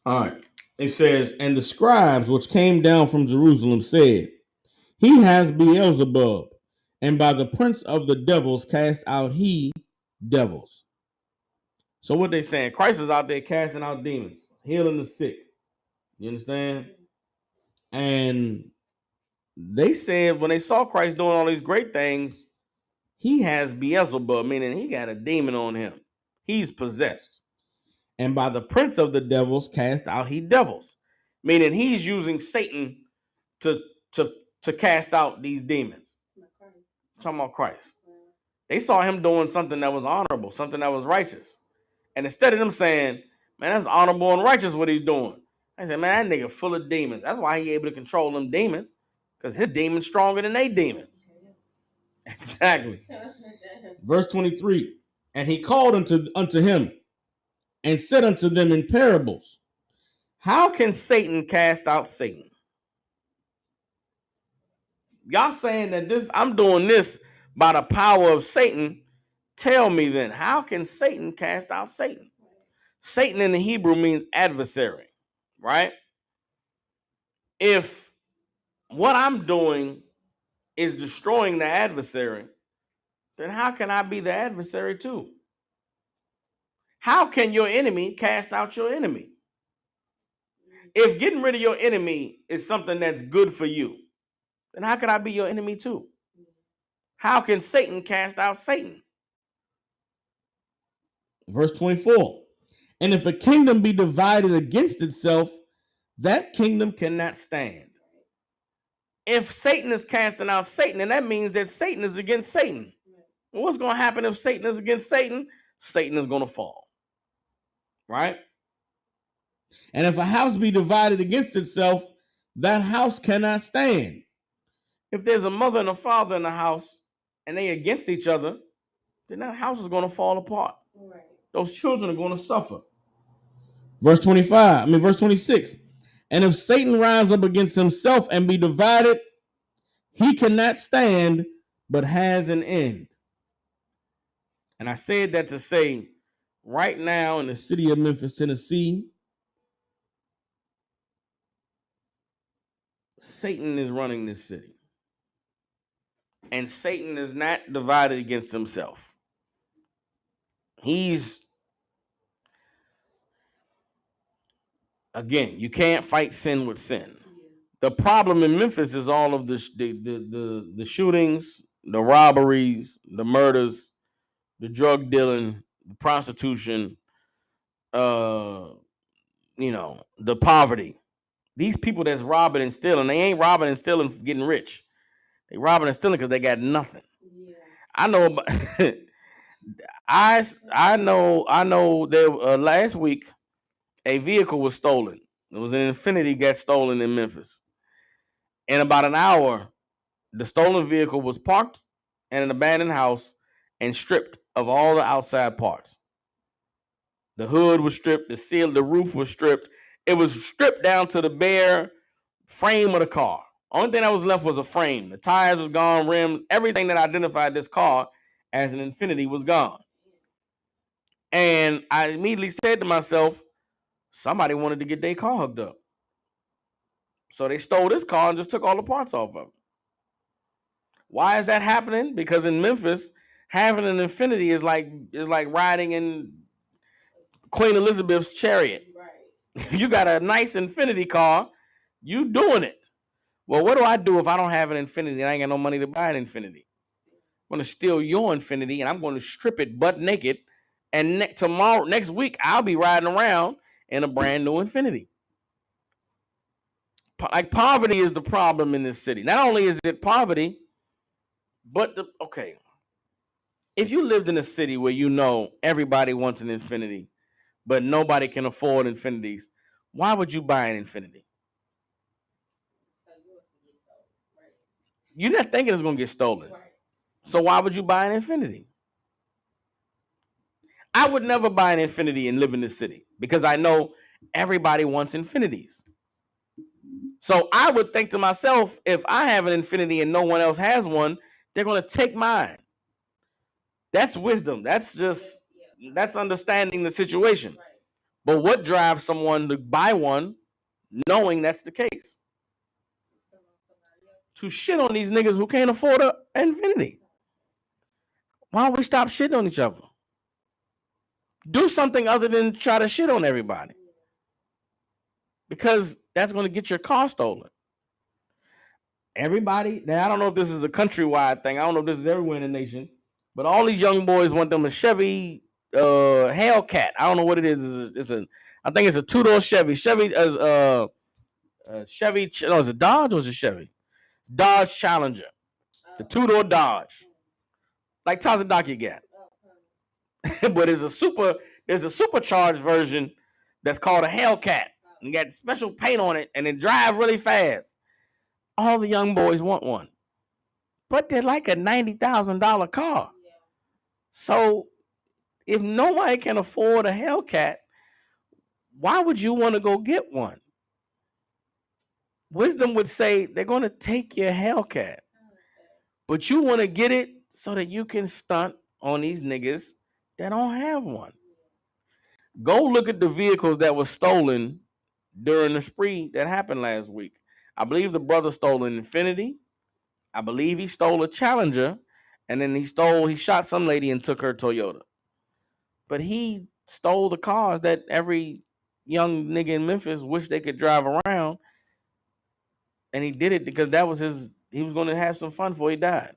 All right. It says, and the scribes which came down from Jerusalem said, he has Beelzebub, and by the prince of the devils cast out he devils. So what they saying? Christ is out there casting out demons, healing the sick. You understand? And they said when they saw Christ doing all these great things, he has Beelzebub, meaning he got a demon on him. He's possessed. And by the prince of the devils cast out he devils, meaning he's using Satan to to to cast out these demons. I'm talking about Christ. They saw him doing something that was honorable, something that was righteous. And instead of them saying, man, that's honorable and righteous what he's doing, I said, man, that nigga full of demons. That's why he able to control them demons, because his demons stronger than they demons. Exactly. Verse 23, and he called unto him and said unto them in parables, how can Satan cast out Satan? Y'all saying that this, I'm doing this by the power of Satan. Tell me then, how can Satan cast out Satan? Satan in the Hebrew means adversary, right? If what I'm doing is destroying the adversary, then how can I be the adversary too? How can your enemy cast out your enemy? If getting rid of your enemy is something that's good for you, then how can I be your enemy too? How can Satan cast out Satan? Verse 24, and if a kingdom be divided against itself, that kingdom cannot stand. If Satan is casting out Satan, then that means that Satan is against Satan. And what's going to happen if Satan is against Satan? Satan is going to fall, right? And if a house be divided against itself, that house cannot stand. If there's a mother and a father in the house and they against each other, then that house is going to fall apart. Right. Those children are going to suffer. Verse 26. And if Satan rise up against himself and be divided, he cannot stand, but has an end. And I said that to say, right now in the city of Memphis, Tennessee, Satan is running this city. And Satan is not divided against himself. Again, you can't fight sin with sin. The problem in Memphis is all of the shootings, the robberies, the murders, the drug dealing, the prostitution, the poverty. These people that's robbing and stealing, they ain't robbing and stealing for getting rich. They robbing and stealing because they got nothing. Yeah. I know about I know there last week a vehicle was stolen. It was an Infiniti got stolen in Memphis. In about an hour, the stolen vehicle was parked in an abandoned house and stripped of all the outside parts. The hood was stripped, the roof was stripped. It was stripped down to the bare frame of the car. Only thing that was left was a frame. The tires was gone, rims, everything that identified this car as an Infiniti was gone. And I immediately said to myself, somebody wanted to get their car hooked up. So they stole this car and just took all the parts off of it. Why is that happening? Because in Memphis, having an Infiniti is like riding in Queen Elizabeth's chariot. Right. You got a nice Infiniti car, you doing it. Well, what do I do if I don't have an Infiniti and I ain't got no money to buy an Infiniti? I'm going to steal your Infiniti and I'm going to strip it butt naked. And next week, I'll be riding around in a brand new Infiniti. Like, poverty is the problem in this city. Not only is it poverty, but if you lived in a city where you know everybody wants an Infiniti, but nobody can afford Infinitis, why would you buy an Infiniti? You're not thinking it's going to get stolen. Right. So why would you buy an Infiniti? I would never buy an Infiniti and live in the city because I know everybody wants Infinitis. So I would think to myself, if I have an Infiniti and no one else has one, they're going to take mine. That's wisdom. That's understanding the situation. Right. But what drives someone to buy one knowing that's the case? To shit on these niggas who can't afford an Infiniti. Why don't we stop shitting on each other? Do something other than try to shit on everybody. Because that's going to get your car stolen. Everybody, now I don't know if this is a countrywide thing. I don't know if this is everywhere in the nation. But all these young boys want them a Chevy Hellcat. I don't know what it is. I think it's a two-door Chevy. Chevy is Chevy. No, is it Dodge or is it Chevy? It's Dodge Challenger. It's a two-door Dodge, like Tazadaki got. But there's a supercharged version that's called a Hellcat. And got special paint on it, and it drive really fast. All the young boys want one, but they're like a $90,000 car. Yeah. So if nobody can afford a Hellcat, why would you want to go get one? Wisdom would say they're going to take your Hellcat, but you want to get it so that you can stunt on these niggas that don't have one. Go look at the vehicles that were stolen during the spree that happened last week. I believe the brother stole an Infiniti. I believe he stole a Challenger, and then he shot some lady and took her Toyota. But he stole the cars that every young nigga in Memphis wished they could drive around, and he did it because that was he was going to have some fun before he died.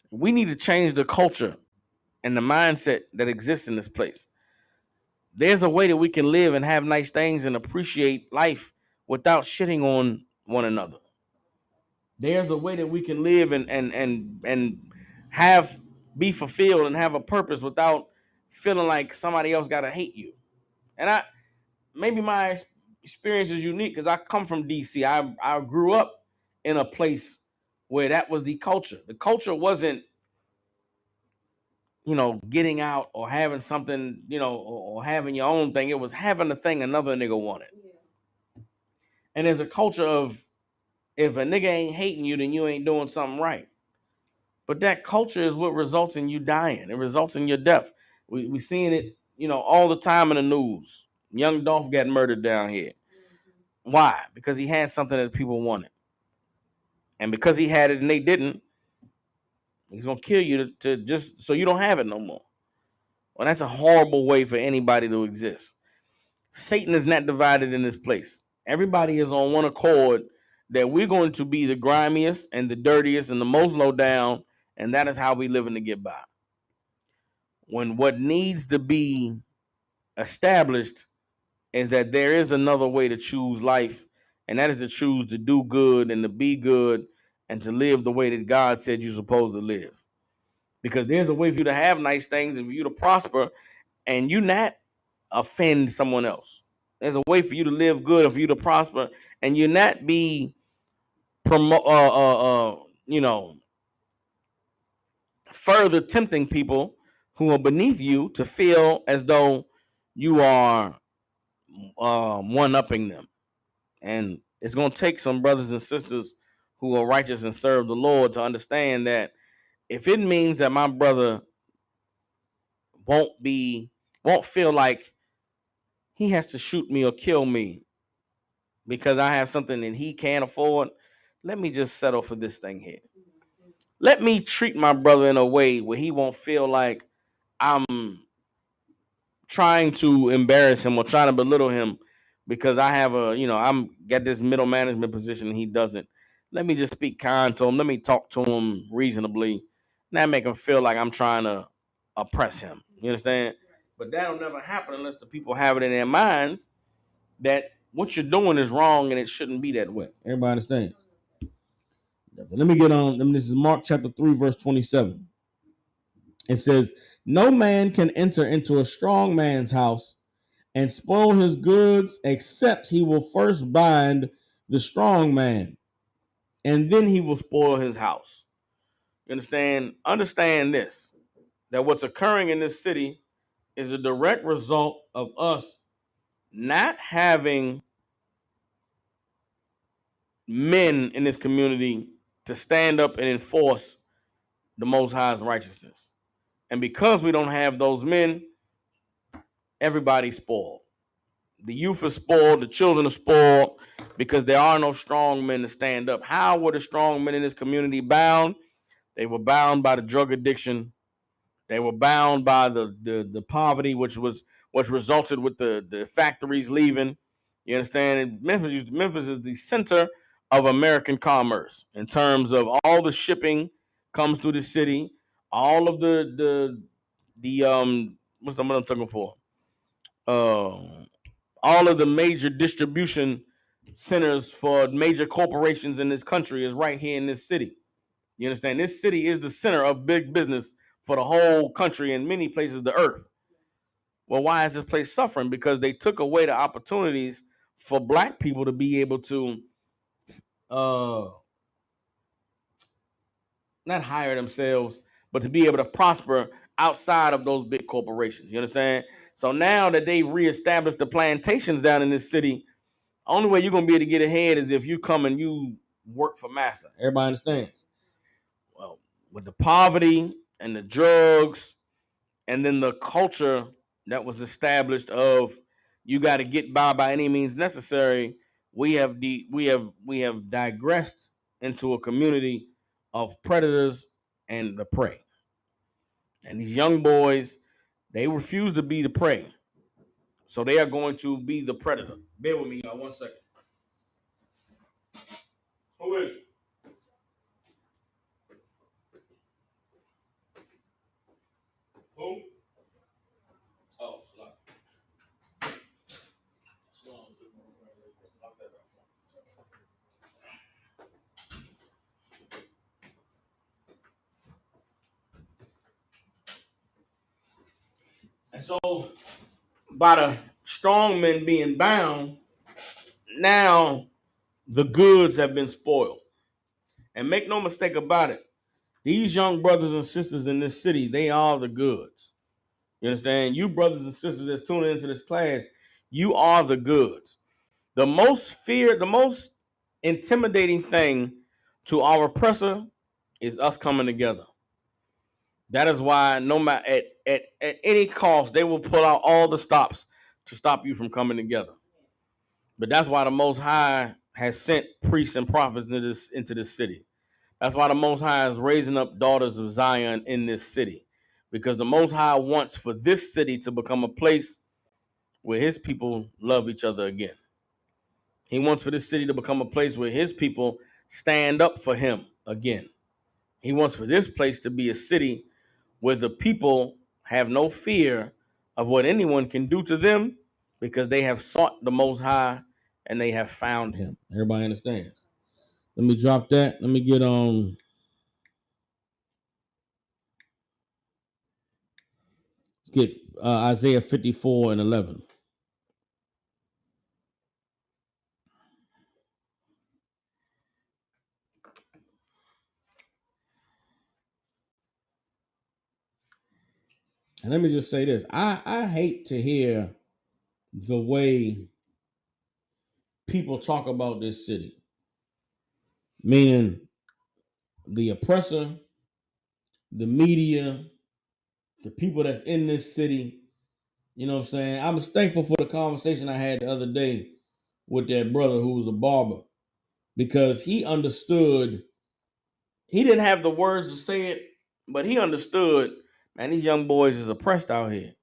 We need to change the culture and the mindset that exists in this place. There's a way that we can live and have nice things and appreciate life without shitting on one another. There's a way that we can live and be fulfilled and have a purpose without feeling like somebody else gotta hate you. And maybe my experience is unique because I come from DC. I grew up in a place where that was the culture. The culture wasn't, getting out or having something, or having your own thing. It was having a thing another nigga wanted. Yeah. And there's a culture of, if a nigga ain't hating you, then you ain't doing something right. But that culture is what results in you dying. It results in your death. We seeing it, all the time in the news. Young Dolph got murdered down here. Mm-hmm. Why? Because he had something that people wanted. And because he had it and they didn't, he's going to kill you to just so you don't have it no more. Well, that's a horrible way for anybody to exist. Satan is not divided in this place. Everybody is on one accord that we're going to be the grimiest and the dirtiest and the most low down, and that is how we living to get by. When what needs to be established is that there is another way to choose life, and that is to choose to do good and to be good and to live the way that God said you're supposed to live. Because there's a way for you to have nice things and for you to prosper and you not offend someone else. There's a way for you to live good and for you to prosper and you not be further tempting people who are beneath you to feel as though you are one-upping them. And it's going to take some brothers and sisters who are righteous and serve the Lord to understand that if it means that my brother won't feel like he has to shoot me or kill me because I have something that he can't afford, let me just settle for this thing here. Let me treat my brother in a way where he won't feel like I'm trying to embarrass him or trying to belittle him because I have I'm got this middle management position and he doesn't. Let me just speak kind to him. Let me talk to him reasonably. Not make him feel like I'm trying to oppress him. You understand? But that'll never happen unless the people have it in their minds that what you're doing is wrong and it shouldn't be that way. Everybody understands? Let me get on. This is Mark chapter 3, verse 27. It says, "No man can enter into a strong man's house and spoil his goods, except he will first bind the strong man, and then he will spoil his house." You understand? Understand this, that what's occurring in this city is a direct result of us not having men in this community to stand up and enforce the Most High's righteousness. And because we don't have those men, everybody's spoiled. The youth is spoiled, the children are spoiled because there are no strong men to stand up. How were the strong men in this community bound? They were bound by the drug addiction. They were bound by the poverty, which resulted with the factories leaving. You understand? And Memphis is the center of American commerce in terms of all the shipping comes through the city. All of the what's the what I'm talking for? All of the major distribution centers for major corporations in this country is right here in this city. You understand? This city is the center of big business for the whole country and many places of the earth. Well, why is this place suffering? Because they took away the opportunities for black people to be able to uh not hire themselves, but to be able to prosper outside of those big corporations. You understand? So now that they reestablished the plantations down in this city, only way you're gonna be able to get ahead is if you come and you work for massa. Everybody understands? Well, with the poverty and the drugs, and then the culture that was established of you got to get by any means necessary, we have digressed into a community of predators and the prey. And these young boys, they refuse to be the prey, so they are going to be the predator. Bear with me, y'all. 1 second. Who is it? Who? Oh, slap. And so, by the strong men being bound, now the goods have been spoiled. And make no mistake about it, these young brothers and sisters in this city, they are the goods. You understand? You brothers and sisters that's tuning into this class, you are the goods. The most intimidating thing to our oppressor is us coming together. That is why no matter at any cost, they will pull out all the stops to stop you from coming together. But that's why the Most High has sent priests and prophets into this city. That's why the Most High is raising up daughters of Zion in this city, because the Most High wants for this city to become a place where his people love each other again. He wants for this city to become a place where his people stand up for him again. He wants for this place to be a city where the people have no fear of what anyone can do to them because they have sought the Most High and they have found him. Everybody understands? Let me drop that. Let me get on. Let's get Isaiah 54 and 11. And let me just say this. I hate to hear the way people talk about this city, meaning the oppressor, the media, the people that's in this city. You know what I'm saying? I was thankful for the conversation I had the other day with that brother who was a barber because he understood. He didn't have the words to say it, but he understood. Man, these young boys is oppressed out here.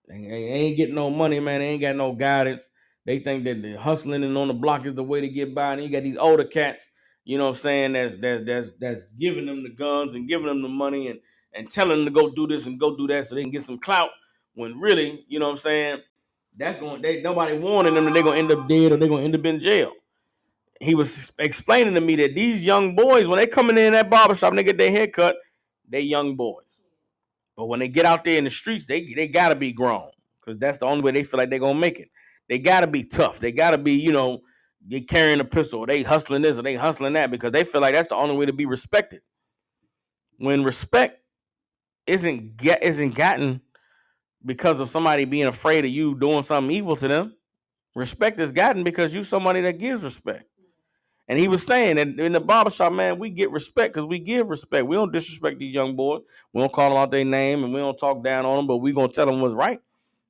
They ain't getting no money, man. They ain't got no guidance. They think that the hustling and on the block is the way to get by. And you got these older cats, you know what I'm saying, that's giving them the guns and giving them the money and telling them to go do this and go do that so they can get some clout. When really, you know what I'm saying, nobody warning them that they're gonna end up dead or they're gonna end up in jail. He was explaining to me that these young boys, when they coming in that barbershop and they get their hair cut, they young boys. But when they get out there in the streets, they gotta be grown because that's the only way they feel like they're gonna make it. They gotta be tough. They gotta be, they carrying a pistol. Or they hustling this or they hustling that because they feel like that's the only way to be respected. When respect isn't gotten because of somebody being afraid of you doing something evil to them, respect is gotten because you somebody that gives respect. And he was saying that in the barbershop, man, we get respect because we give respect. We don't disrespect these young boys. We don't call them out their name and we don't talk down on them, but we going to tell them what's right.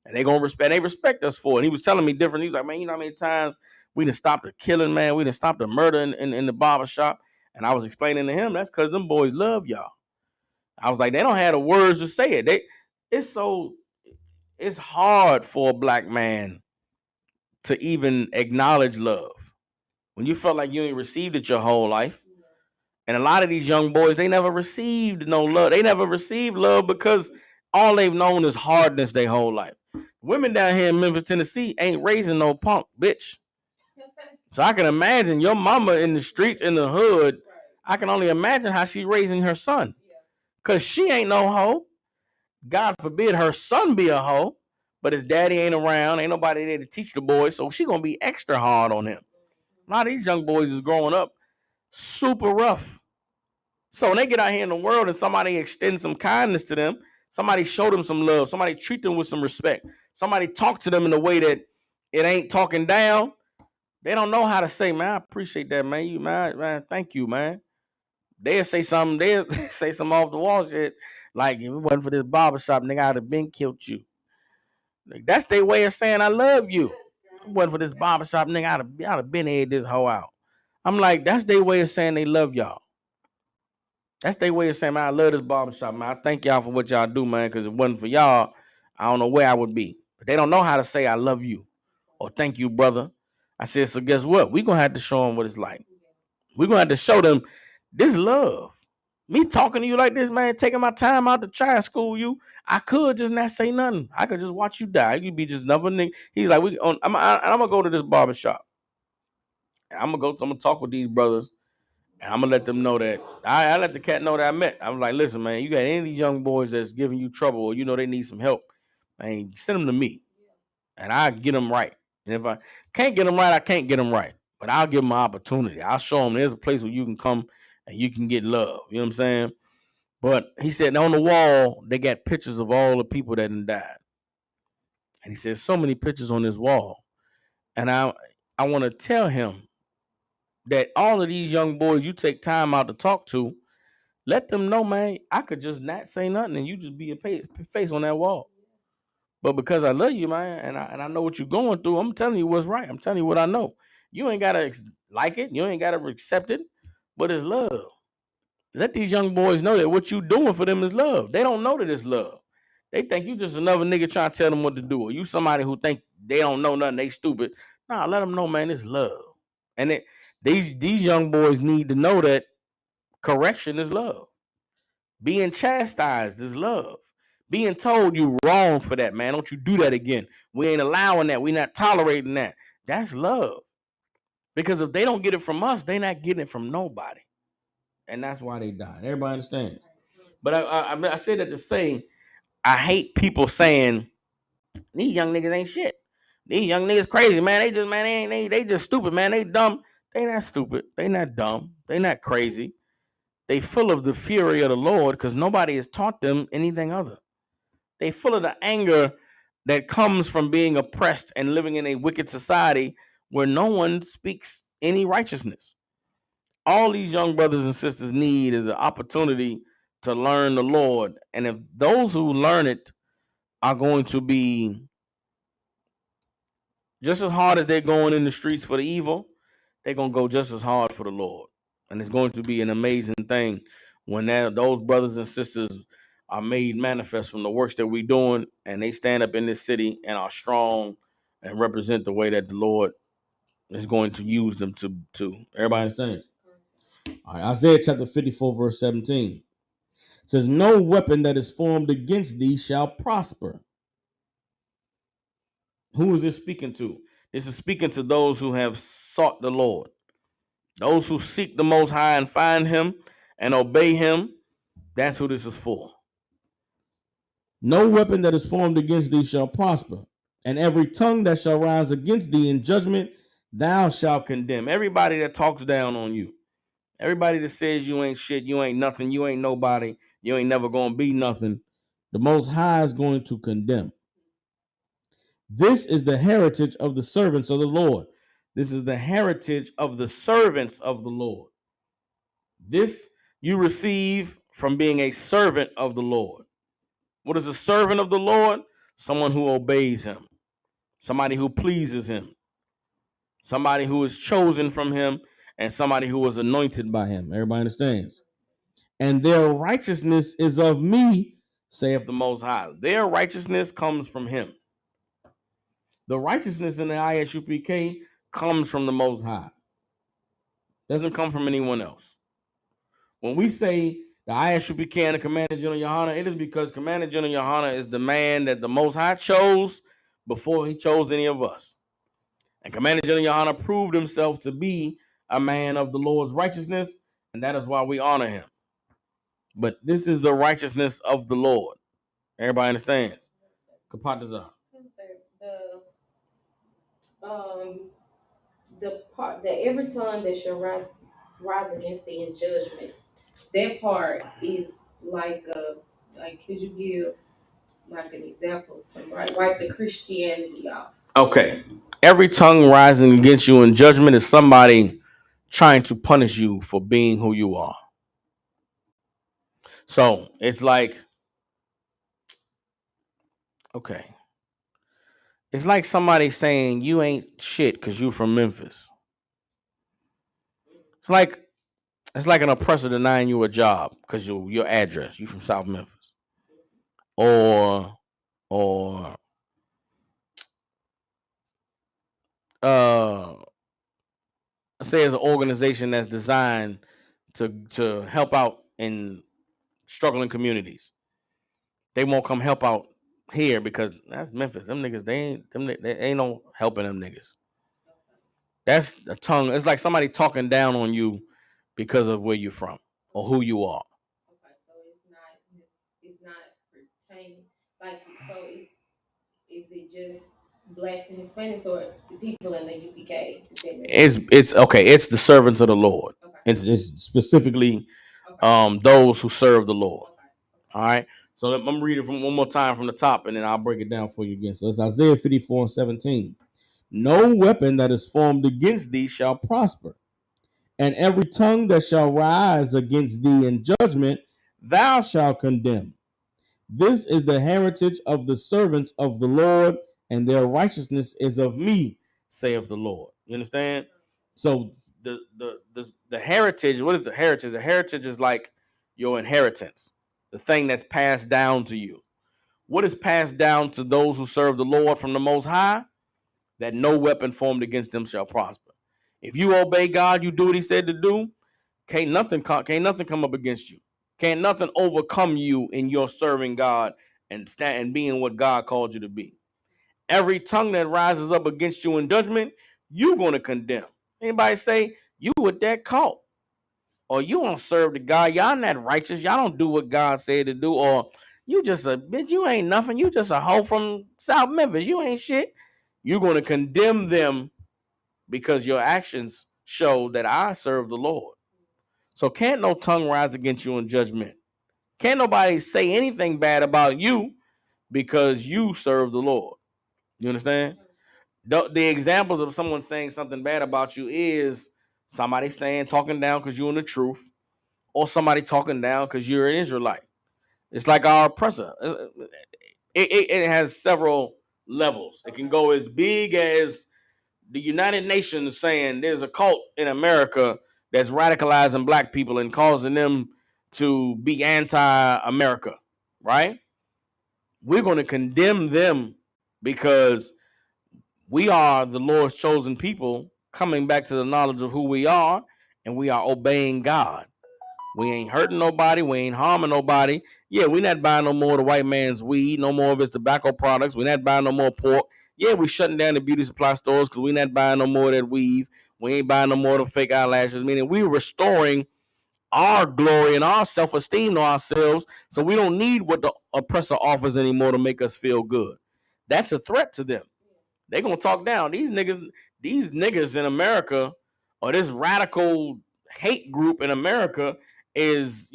And they going to respect. They respect us for it. And he was telling me different. He was like, man, you know how many times we done stopped the killing, man? We done stopped the murder in the barbershop. And I was explaining to him, that's because them boys love y'all. I was like, they don't have the words to say it. It's hard for a black man to even acknowledge love. When you felt like you ain't received it your whole life. And a lot of these young boys, they never received no love. They never received love because all they've known is hardness their whole life. Women down here in Memphis, Tennessee ain't raising no punk, bitch. So I can imagine your mama in the streets, in the hood. I can only imagine how she raising her son. Because she ain't no hoe. God forbid her son be a hoe. But his daddy ain't around. Ain't nobody there to teach the boy. So she going to be extra hard on him. A lot of these young boys is growing up super rough. So when they get out here in the world and somebody extends some kindness to them, somebody show them some love, somebody treat them with some respect, somebody talk to them in a way that it ain't talking down, they don't know how to say, man, I appreciate that, man. You man, thank you, man. They'll say something off the wall shit. Like, if it wasn't for this barbershop, nigga, I'd have been killed you. Like, that's their way of saying I love you. If it wasn't for this barbershop, nigga, I'd have been aired this hoe out. I'm like, that's their way of saying they love y'all. That's their way of saying, man, I love this barbershop, man. I thank y'all for what y'all do, man, because if it wasn't for y'all, I don't know where I would be. But they don't know how to say I love you or thank you, brother. I said, so guess what? We're going to have to show them what it's like. We're going to have to show them this love. Me talking to you like this, man, taking my time out to try and school you. I could just not say nothing. I could just watch you die. You could be just another nigga. He's like, I'm going to go to this barbershop. I'm going to talk with these brothers. And I'm gonna let them know that I let the cat know that I met. I was like, listen, man, you got any of these young boys that's giving you trouble or they need some help, man, send them to me. And I get them right. And if I can't get them right, I can't get them right. But I'll give them an opportunity. I'll show them there's a place where you can come and you can get love. You know what I'm saying? But he said on the wall, they got pictures of all the people that died. And he said, so many pictures on this wall. And I want to tell him that all of these young boys you take time out to talk to, let them know, man, I could just not say nothing and you just be a face on that wall. But because I love you, man, and I know what you're going through, I'm telling you what's right. I'm telling you what I know. You ain't got to like it. You ain't got to accept it, but it's love. Let these young boys know that what you doing for them is love. They don't know that it's love. They think you just another nigga trying to tell them what to do. Or you somebody who think they don't know nothing, they stupid. Nah, let them know, man, it's love. And these young boys need to know that correction is love. Being chastised is love. Being told you wrong for that, man. Don't you do that again. We ain't allowing that. We not tolerating that. That's love. Because if they don't get it from us, they not getting it from nobody. And that's why they died. Everybody understands. But I said that to say, I hate people saying, these young niggas ain't shit. These young niggas crazy, man. They just stupid, man. They dumb. They not stupid. They not dumb. They not crazy. They full of the fury of the Lord because nobody has taught them anything other. They full of the anger that comes from being oppressed and living in a wicked society where no one speaks any righteousness. All these young brothers and sisters need is an opportunity to learn the Lord. And if those who learn it are going to be Just as hard as they're going in the streets for the evil, they're gonna go just as hard for the Lord. And it's going to be an amazing thing when those brothers and sisters are made manifest from the works that we're doing, and they stand up in this city and are strong and represent the way that the Lord is going to use them to. Everybody understand? All right, Isaiah chapter 54, verse 17 says, "No weapon that is formed against thee shall prosper." Who is this speaking to? This is speaking to those who have sought the Lord. Those who seek the Most High and find Him and obey Him, that's who this is for. No weapon that is formed against thee shall prosper, and every tongue that shall rise against thee in judgment, thou shalt condemn. Everybody that talks down on you, everybody that says you ain't shit, you ain't nothing, you ain't nobody, you ain't never going to be nothing, the Most High is going to condemn. This is the heritage of the servants of the Lord. This is the heritage of the servants of the Lord. This you receive from being a servant of the Lord. What is a servant of the Lord? Someone who obeys Him, somebody who pleases Him, somebody who is chosen from Him, and somebody who was anointed by Him. Everybody understands? And their righteousness is of me, saith the Most High. Their righteousness comes from Him. The righteousness in the ISUPK comes from the Most High. Doesn't come from anyone else. When we say the ISUPK and the Commander General Yohana, it is because Commander General Yohana is the man that the Most High chose before he chose any of us. And Commander General Yohana proved himself to be a man of the Lord's righteousness, and that is why we honor him. But this is the righteousness of the Lord. Everybody understands? The the part that every tongue that shall rise against thee in judgment, that part is like could you give like an example to wipe the Christianity off? Okay. Every tongue rising against you in judgment is somebody trying to punish you for being who you are. So it's like, okay. It's like somebody saying you ain't shit because you from Memphis. It's like an oppressor denying you a job because your address, you from South Memphis. Or uh say it's an organization that's designed to help out in struggling communities. They won't come help out here because that's Memphis. Them niggas, they ain't no helping them niggas. That's a tongue. It's like somebody talking down on you because of where you're from or who you are. Okay, so it's not pertaining like so is it just blacks and Hispanics or the people in the UPK? It's okay. It's the servants of the Lord. Okay. It's specifically those who serve the Lord. Okay. All right. So I'm reading from one more time from the top, and then I'll break it down for you again. So it's Isaiah 54 and 17. No weapon that is formed against thee shall prosper, and every tongue that shall rise against thee in judgment, thou shalt condemn. This is the heritage of the servants of the Lord, and their righteousness is of me, saith the Lord. You understand? So the heritage, what is the heritage? The heritage is like your inheritance, the thing that's passed down to you. What is passed down to those who serve the Lord from the Most High? That no weapon formed against them shall prosper. If you obey God, you do what He said to do. Can't nothing come up against you. Can't nothing overcome you in your serving God and being what God called you to be. Every tongue that rises up against you in judgment, you're going to condemn. Anybody say you with that cult, or you don't serve the God, y'all not righteous, y'all don't do what God said to do, or you just a bitch, you ain't nothing, you just a hoe from South Memphis, you ain't shit. You're going to condemn them because your actions show that I serve the Lord. So can't no tongue rise against you in judgment. Can't nobody say anything bad about you because you serve the Lord. You understand? The examples of someone saying something bad about you is somebody talking down because you're in the truth, or somebody talking down because you're an Israelite. It's like our oppressor. It has several levels. It can go as big as the United Nations saying there's a cult in America that's radicalizing black people and causing them to be anti-America, right? We're going to condemn them because we are the Lord's chosen people coming back to the knowledge of who we are, and we are obeying God. We ain't hurting nobody. We ain't harming nobody. Yeah, we not buying no more of the white man's weed, no more of his tobacco products. We not buying no more pork. Yeah, we shutting down the beauty supply stores because we not buying no more of that weave. We ain't buying no more of the fake eyelashes. Meaning we restoring our glory and our self-esteem to ourselves, so we don't need what the oppressor offers anymore to make us feel good. That's a threat to them. They're gonna talk down. These niggas in America, or this radical hate group in America is,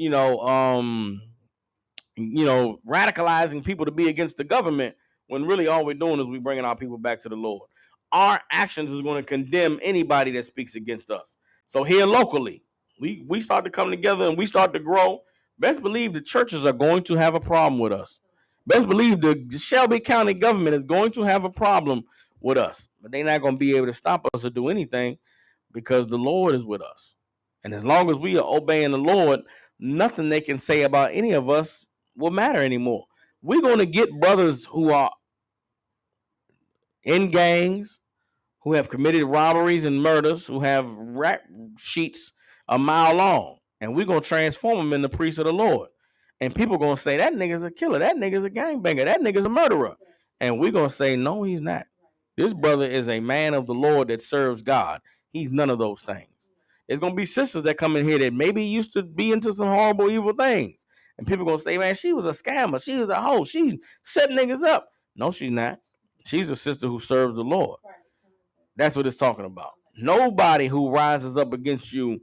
radicalizing people to be against the government when really all we're doing is we bringing our people back to the Lord. Our actions is going to condemn anybody that speaks against us. So here locally, we start to come together and we start to grow. Best believe the churches are going to have a problem with us. Best believe the Shelby County government is going to have a problem with us, but they're not going to be able to stop us or do anything because the Lord is with us. And as long as we are obeying the Lord, nothing they can say about any of us will matter anymore. We're going to get brothers who are in gangs, who have committed robberies and murders, who have rap sheets a mile long, and we're going to transform them in the priests of the Lord. And people are going to say, that nigga's a killer, that nigga's a gangbanger, that nigga's a murderer. And we're going to say, no, he's not. This brother is a man of the Lord that serves God. He's none of those things. There's going to be sisters that come in here that maybe used to be into some horrible, evil things. And people are going to say, man, she was a scammer. She was a hoe. She set niggas up. No, she's not. She's a sister who serves the Lord. That's what it's talking about. Nobody who rises up against you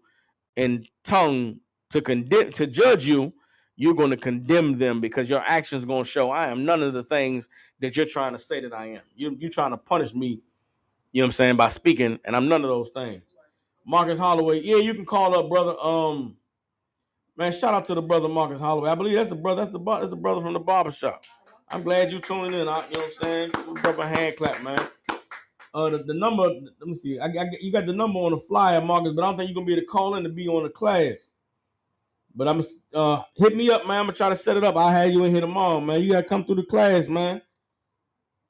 in tongue to judge you, you're going to condemn them because your actions are going to show I am none of the things that you're trying to say that I am. You're trying to punish me, you know what I'm saying, by speaking, and I'm none of those things. Marcus Holloway, yeah, you can call up brother. Man, shout out to the brother Marcus Holloway. I believe that's the brother. That's the brother from the barbershop. I'm glad you tuning in. You know what I'm saying? Give a brother a hand clap, man. The number. Let me see. You got the number on the flyer, Marcus, but I don't think you're gonna be able to call in to be on the class. But I'm hit me up, man. I'm gonna try to set it up. I'll have you in here tomorrow, man. You gotta come through the class, man.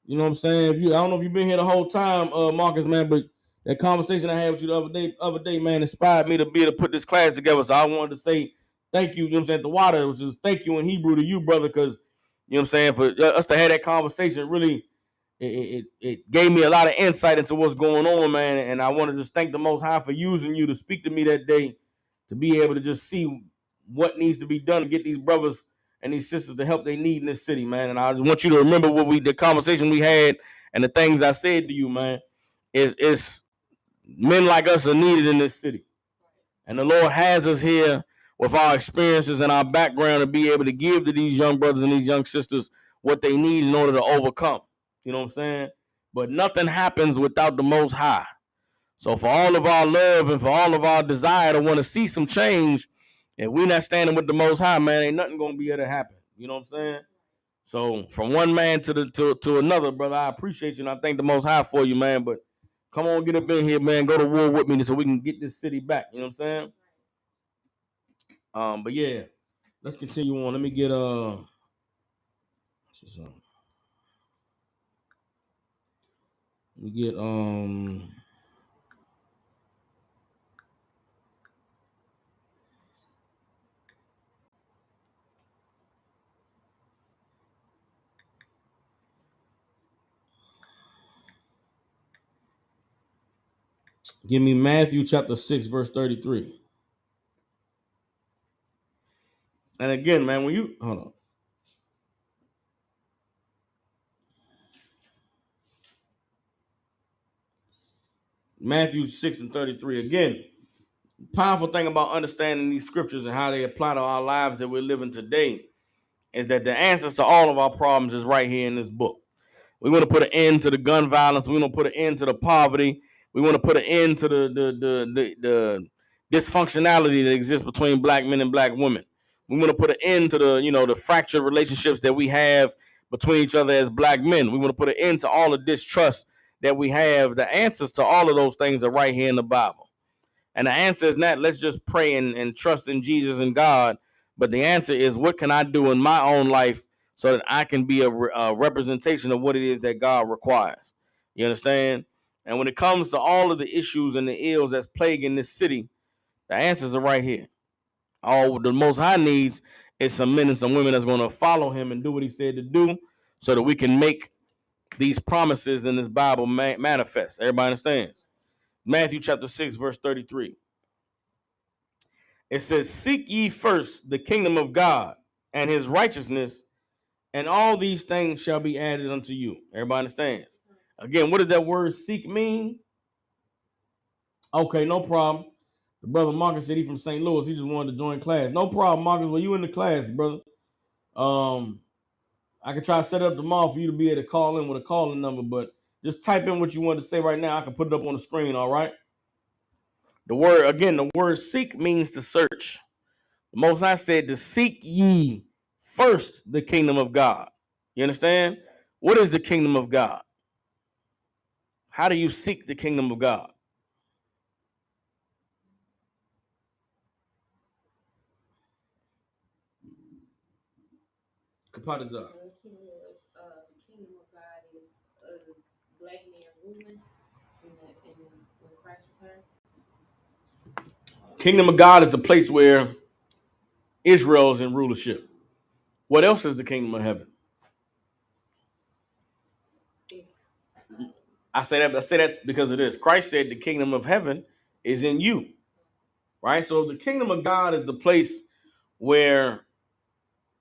You know what I'm saying? I don't know if you've been here the whole time, Marcus, man, but that conversation I had with you the other day, man, inspired me to be able to put this class together. So I wanted to say thank you, you know what I'm saying, to Water, which is thank you in Hebrew to you, brother, because, you know what I'm saying, for us to have that conversation, really, it gave me a lot of insight into what's going on, man, and I want to just thank the Most High for using you to speak to me that day, to be able to just see what needs to be done to get these brothers and these sisters the help they need in this city, man. And I just want you to remember the conversation we had and the things I said to you, man. Is men like us are needed in this city. And the Lord has us here with our experiences and our background to be able to give to these young brothers and these young sisters what they need in order to overcome. You know what I'm saying? But nothing happens without the Most High. So for all of our love and for all of our desire to want to see some change, if we're not standing with the Most High, man, ain't nothing gonna be able to happen. You know what I'm saying? So from one man to another, brother, I appreciate you and I thank the Most High for you, man. But come on, get up in here, man. Go to war with me so we can get this city back. You know what I'm saying? But yeah, let's continue on. Let me get give me Matthew chapter 6, verse 33. And again, man, when you hold on. Matthew 6 and 33. Again, powerful thing about understanding these scriptures and how they apply to our lives that we're living today is that the answers to all of our problems is right here in this book. We want to put an end to the gun violence. We want to put an end to the poverty. We want to put an end to the dysfunctionality that exists between black men and black women. We want to put an end to the fractured relationships that we have between each other as black men. We want to put an end to all the distrust that we have. The answers to all of those things are right here in the Bible. And the answer is not let's just pray and trust in Jesus and God, but the answer is what can I do in my own life so that I can be a representation of what it is that God requires. You understand? And when it comes to all of the issues and the ills that's plaguing this city, the answers are right here. All the Most High needs is some men and some women that's going to follow him and do what he said to do so that we can make these promises in this Bible manifest. Everybody understands? Matthew chapter 6, verse 33. It says, seek ye first the kingdom of God and his righteousness, and all these things shall be added unto you. Everybody understands? Again, what does that word seek mean? Okay, no problem. The brother Marcus said he from St. Louis. He just wanted to join class. No problem, Marcus. Well, you in the class, brother. I could try to set up tomorrow for you to be able to call in with a calling number, but just type in what you want to say right now. I can put it up on the screen, all right? The word seek means to search. The Most High said to seek ye first the kingdom of God. You understand? What is the kingdom of God? How do you seek the kingdom of God? Kapata's up. The kingdom of God is a black man ruling when Christ returned. Kingdom of God is the place where Israel is in rulership. What else is the kingdom of heaven? I say that because of this. Christ said the kingdom of heaven is in you. Right? So the kingdom of God is the place where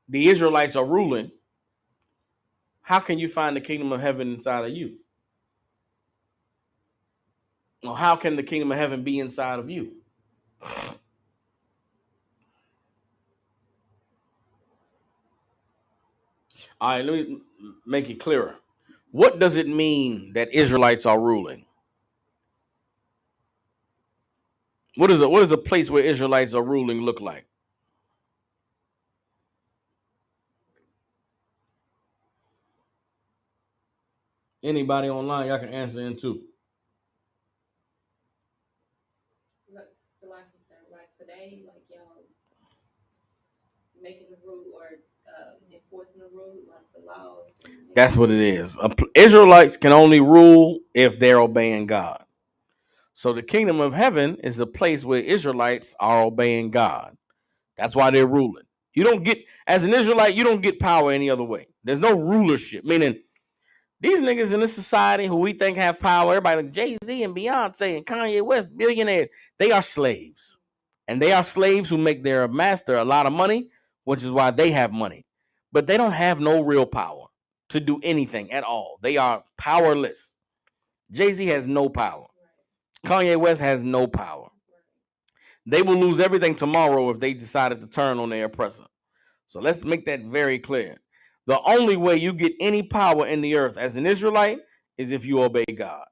the Israelites are ruling. How can you find the kingdom of heaven inside of you? Well, how can the kingdom of heaven be inside of you? All right, let me make it clearer. What does it mean that Israelites are ruling? What does a place where Israelites are ruling look like? Anybody online, y'all can answer in too. Like today, like y'all making the rule or enforcing the rule, like the laws. That's what it is. Israelites can only rule if they're obeying God. So the kingdom of heaven is a place where Israelites are obeying God. That's why they're ruling. You don't get, as an Israelite, you don't get power any other way. There's no rulership, meaning these niggas in this society who we think have power, everybody like Jay-Z and Beyonce and Kanye West, billionaires, they are slaves. And they are slaves who make their master a lot of money, which is why they have money. But they don't have no real power to do anything at all. They are powerless. Jay-Z has no power. Kanye West has no power. They will lose everything tomorrow if they decided to turn on their oppressor. So let's make that very clear. The only way you get any power in the earth as an Israelite is if you obey God.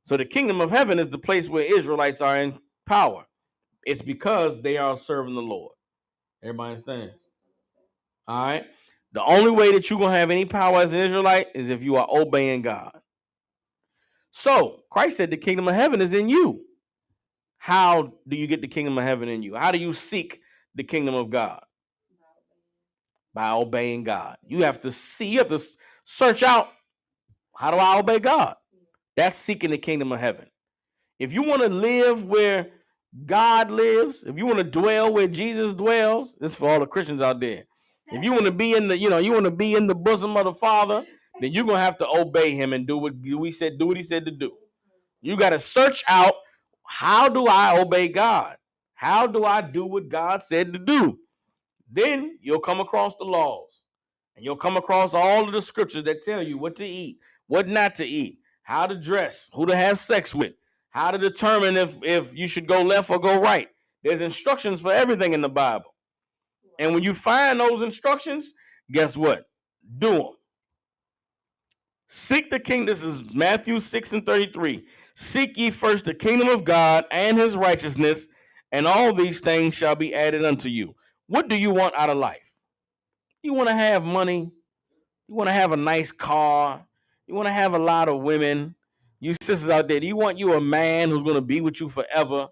So the kingdom of heaven is the place where Israelites are in power. It's because they are serving the Lord. Everybody understands? All right. The only way that you're going to have any power as an Israelite is if you are obeying God. So Christ said the kingdom of heaven is in you. How do you get the kingdom of heaven in you? How do you seek the kingdom of God? By obeying God. You have to search out, how do I obey God? That's seeking the kingdom of heaven. If you want to live where God lives, if you want to dwell where Jesus dwells, this is for all the Christians out there. If you want to be in the bosom of the Father, then you're gonna have to obey him and do what he said to do. You got to search out, how do I obey God? How do I do what God said to do? Then you'll come across the laws, and you'll come across all of the scriptures that tell you what to eat, what not to eat, how to dress, who to have sex with, how to determine if you should go left or go right. There's instructions for everything in the Bible. And when you find those instructions, guess what? Do them. Seek the kingdom. This is Matthew 6 and 33. Seek ye first the kingdom of God and his righteousness, and all these things shall be added unto you. What do you want out of life? You want to have money? You want to have a nice car. You want to have a lot of women. You sisters out there, do you want you a man who's going to be with you forever?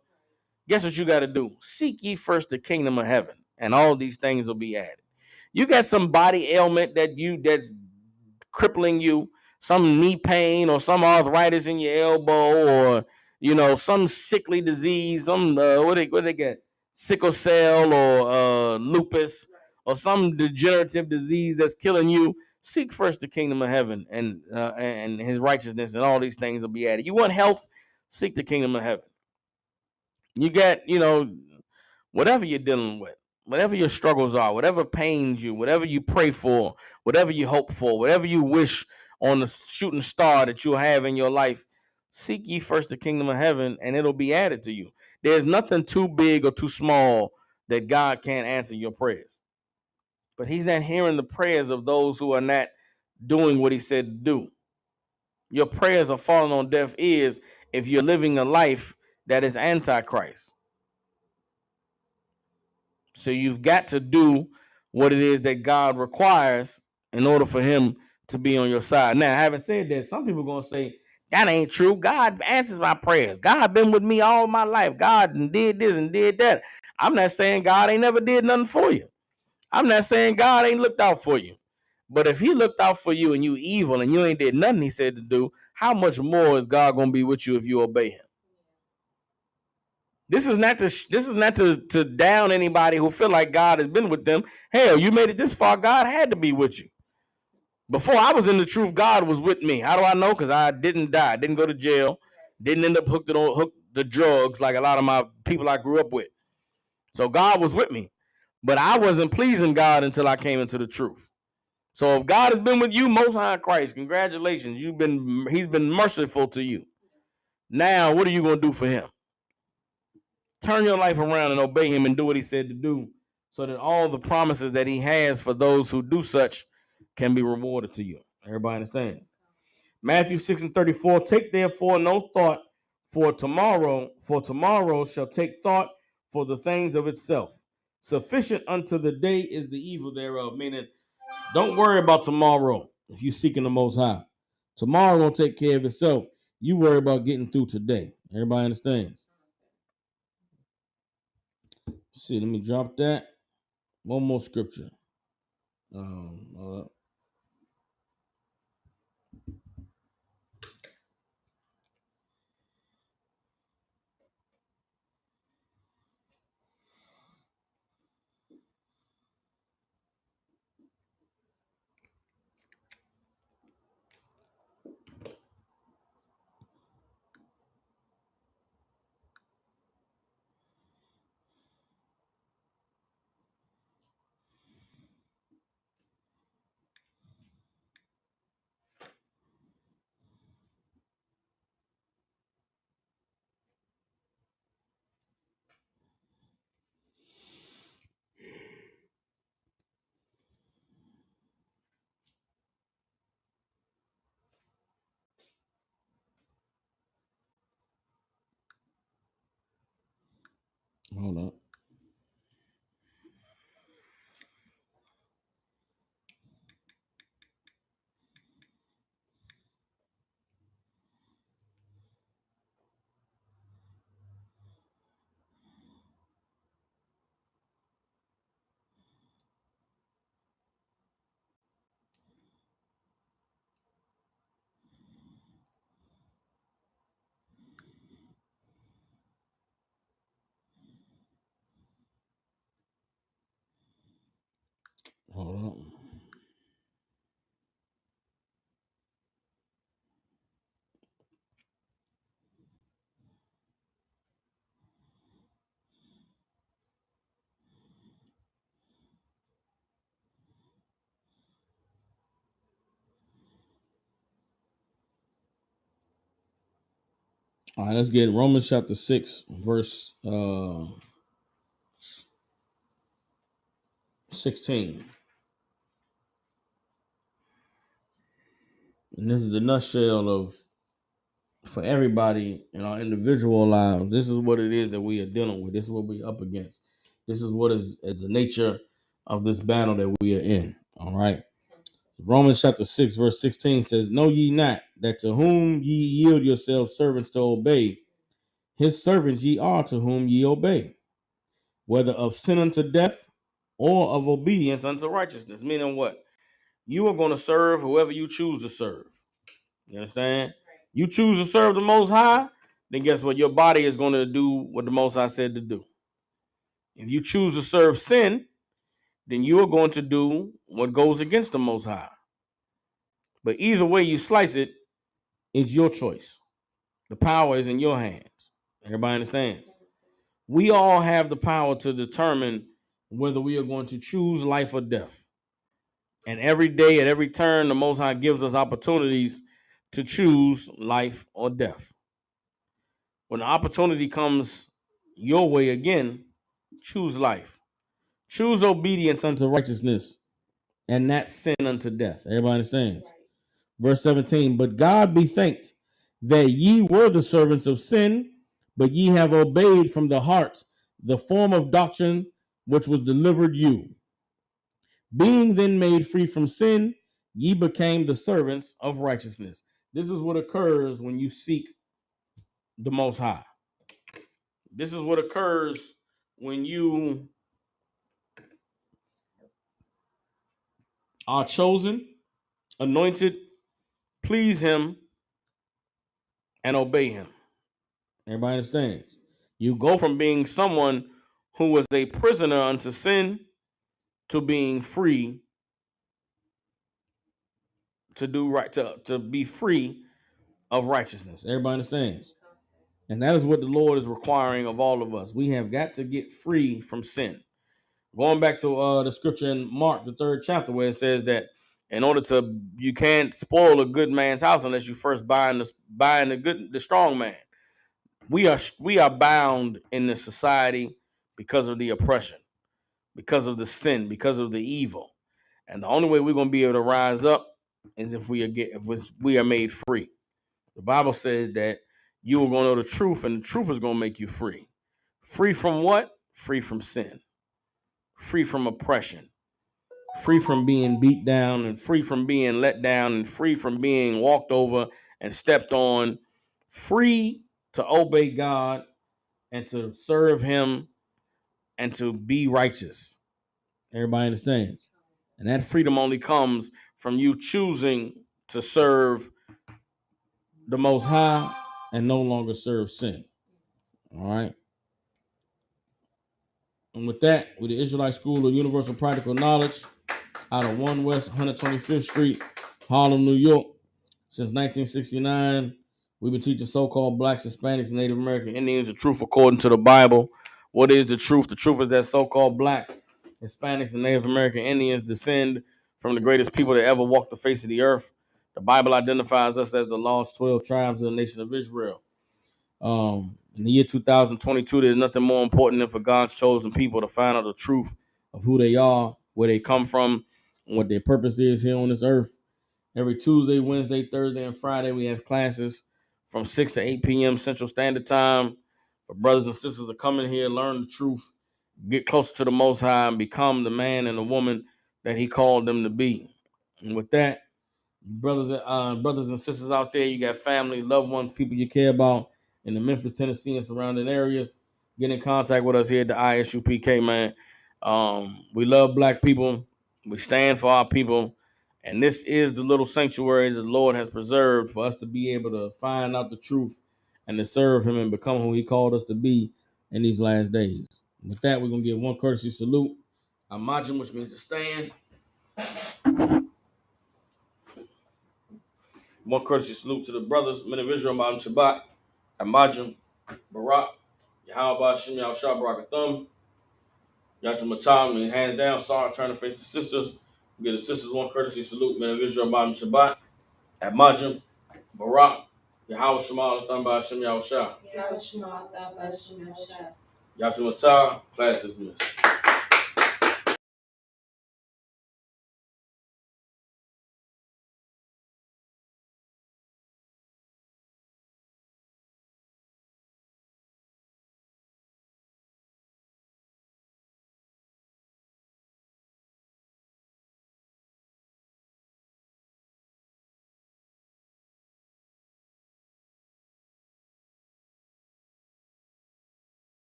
Guess what you got to do? Seek ye first the kingdom of heaven, and all these things will be added. You got some body ailment that's crippling you, some knee pain or some arthritis in your elbow, or some sickly disease, some what they get, sickle cell or lupus or some degenerative disease that's killing you. Seek first the kingdom of heaven and his righteousness, and all these things will be added. You want health? Seek the kingdom of heaven. You got, whatever you're dealing with, whatever your struggles are, whatever pains you, whatever you pray for, whatever you hope for, whatever you wish on the shooting star that you'll have in your life, seek ye first the kingdom of heaven, and it'll be added to you. There's nothing too big or too small that God can't answer your prayers. But he's not hearing the prayers of those who are not doing what he said to do. Your prayers are falling on deaf ears if you're living a life that is antichrist. So you've got to do what it is that God requires in order for him to be on your side. Now, having said that, some people are going to say, that ain't true. God answers my prayers. God been with me all my life. God did this and did that. I'm not saying God ain't never did nothing for you. I'm not saying God ain't looked out for you. But if he looked out for you and you evil and you ain't did nothing he said to do, how much more is God going to be with you if you obey him? This is not to down anybody who feel like God has been with them. Hell, you made it this far. God had to be with you. Before I was in the truth, God was with me. How do I know? Because I didn't die, didn't go to jail, didn't end up hooked to drugs like a lot of my people I grew up with. So God was with me, but I wasn't pleasing God until I came into the truth. So if God has been with you, Most High Christ, congratulations. He's been merciful to you. Now, what are you going to do for him? Turn your life around and obey him and do what he said to do, so that all the promises that he has for those who do such can be rewarded to you. Everybody understands? Matthew 6:34, take therefore no thought for tomorrow shall take thought for the things of itself. Sufficient unto the day is the evil thereof. Meaning, don't worry about tomorrow if you're seeking the Most High. Tomorrow will take care of itself. You worry about getting through today. Everybody understands? See, let me drop that. One more scripture. All hold up. Hold up. All right, let's get Romans chapter 6, verse 16. And this is the nutshell of, for everybody in our individual lives, this is what it is that we are dealing with. This is what we're up against. This is what is the nature of this battle that we are in. All right. Romans chapter 6, verse 16 says, Know ye not that to whom ye yield yourselves servants to obey, his servants ye are to whom ye obey, whether of sin unto death or of obedience unto righteousness. Meaning what? You are going to serve whoever you choose to serve. You understand? You choose to serve the Most High, then guess what? Your body is going to do what the Most High said to do. If you choose to serve sin, then you are going to do what goes against the Most High. But either way you slice it, it's your choice. The power is in your hands. Everybody understands? We all have the power to determine whether we are going to choose life or death. And every day, at every turn, the Most High gives us opportunities to choose life or death. When the opportunity comes your way again, choose life. Choose obedience unto righteousness and not sin unto death. Everybody understands? Verse 17, but God be thanked that ye were the servants of sin, but ye have obeyed from the heart the form of doctrine which was delivered you. Being then made free from sin, ye became the servants of righteousness. This is what occurs when you seek the Most High. This is what occurs when you are chosen, anointed, please Him, and obey Him. Everybody understands? You go from being someone who was a prisoner unto sin to being free to do right, to be free of righteousness. Everybody understands? And that is what the Lord is requiring of all of us. We have got to get free from sin. Going back to the scripture in Mark, the 3rd chapter, where it says that you can't spoil a good man's house unless you first bind the strong man. We are bound in this society because of the oppression, because of the sin, because of the evil. And the only way we're going to be able to rise up is if we are made free. The Bible says that you are going to know the truth, and the truth is going to make you free. Free from what? Free from sin. Free from oppression. Free from being beat down, and free from being let down, and free from being walked over and stepped on. Free to obey God and to serve Him and to be righteous. Everybody understands? And that freedom only comes from you choosing to serve the Most High and no longer serve sin. All right. And with that, with the Israelite School of Universal Practical Knowledge out of 1 West 125th Street, Harlem, New York, since 1969, we've been teaching so-called blacks, Hispanics, and Native American Indians the truth according to the Bible. What is the truth? The truth is that so-called blacks, Hispanics, and Native American Indians descend from the greatest people that ever walked the face of the earth. The Bible identifies us as the lost 12 tribes of the nation of Israel. In the year 2022, there's nothing more important than for God's chosen people to find out the truth of who they are, where they come from, and what their purpose is here on this earth. Every Tuesday, Wednesday, Thursday, and Friday, we have classes from 6 to 8 p.m. Central Standard Time for brothers and sisters to come in here, learn the truth, get closer to the Most High, and become the man and the woman that He called them to be. And with that, brothers and sisters out there, you got family, loved ones, people you care about in the Memphis, Tennessee, and surrounding areas, get in contact with us here at the ISUPK, man. We love black people. We stand for our people. And this is the little sanctuary the Lord has preserved for us to be able to find out the truth and to serve Him and become who He called us to be in these last days. With that, we're going to give one courtesy salute. Amajim, which means to stand. One courtesy salute to the brothers, men of Israel, Ma'am Shabbat, Amajim, Barak, Yahweh, Shem Yahushua, Barakathum, Yachim Matam, and hands down, sorry, trying to face the sisters. We get the sisters one courtesy salute, men of Israel, Ma'am Shabbat, Amajim, Barak, Yahweh, Shema, Thamba, Shem Yahushua. Yahweh, Shema, Thamba, Shem Yahushua. Yachim Matam, class is missed.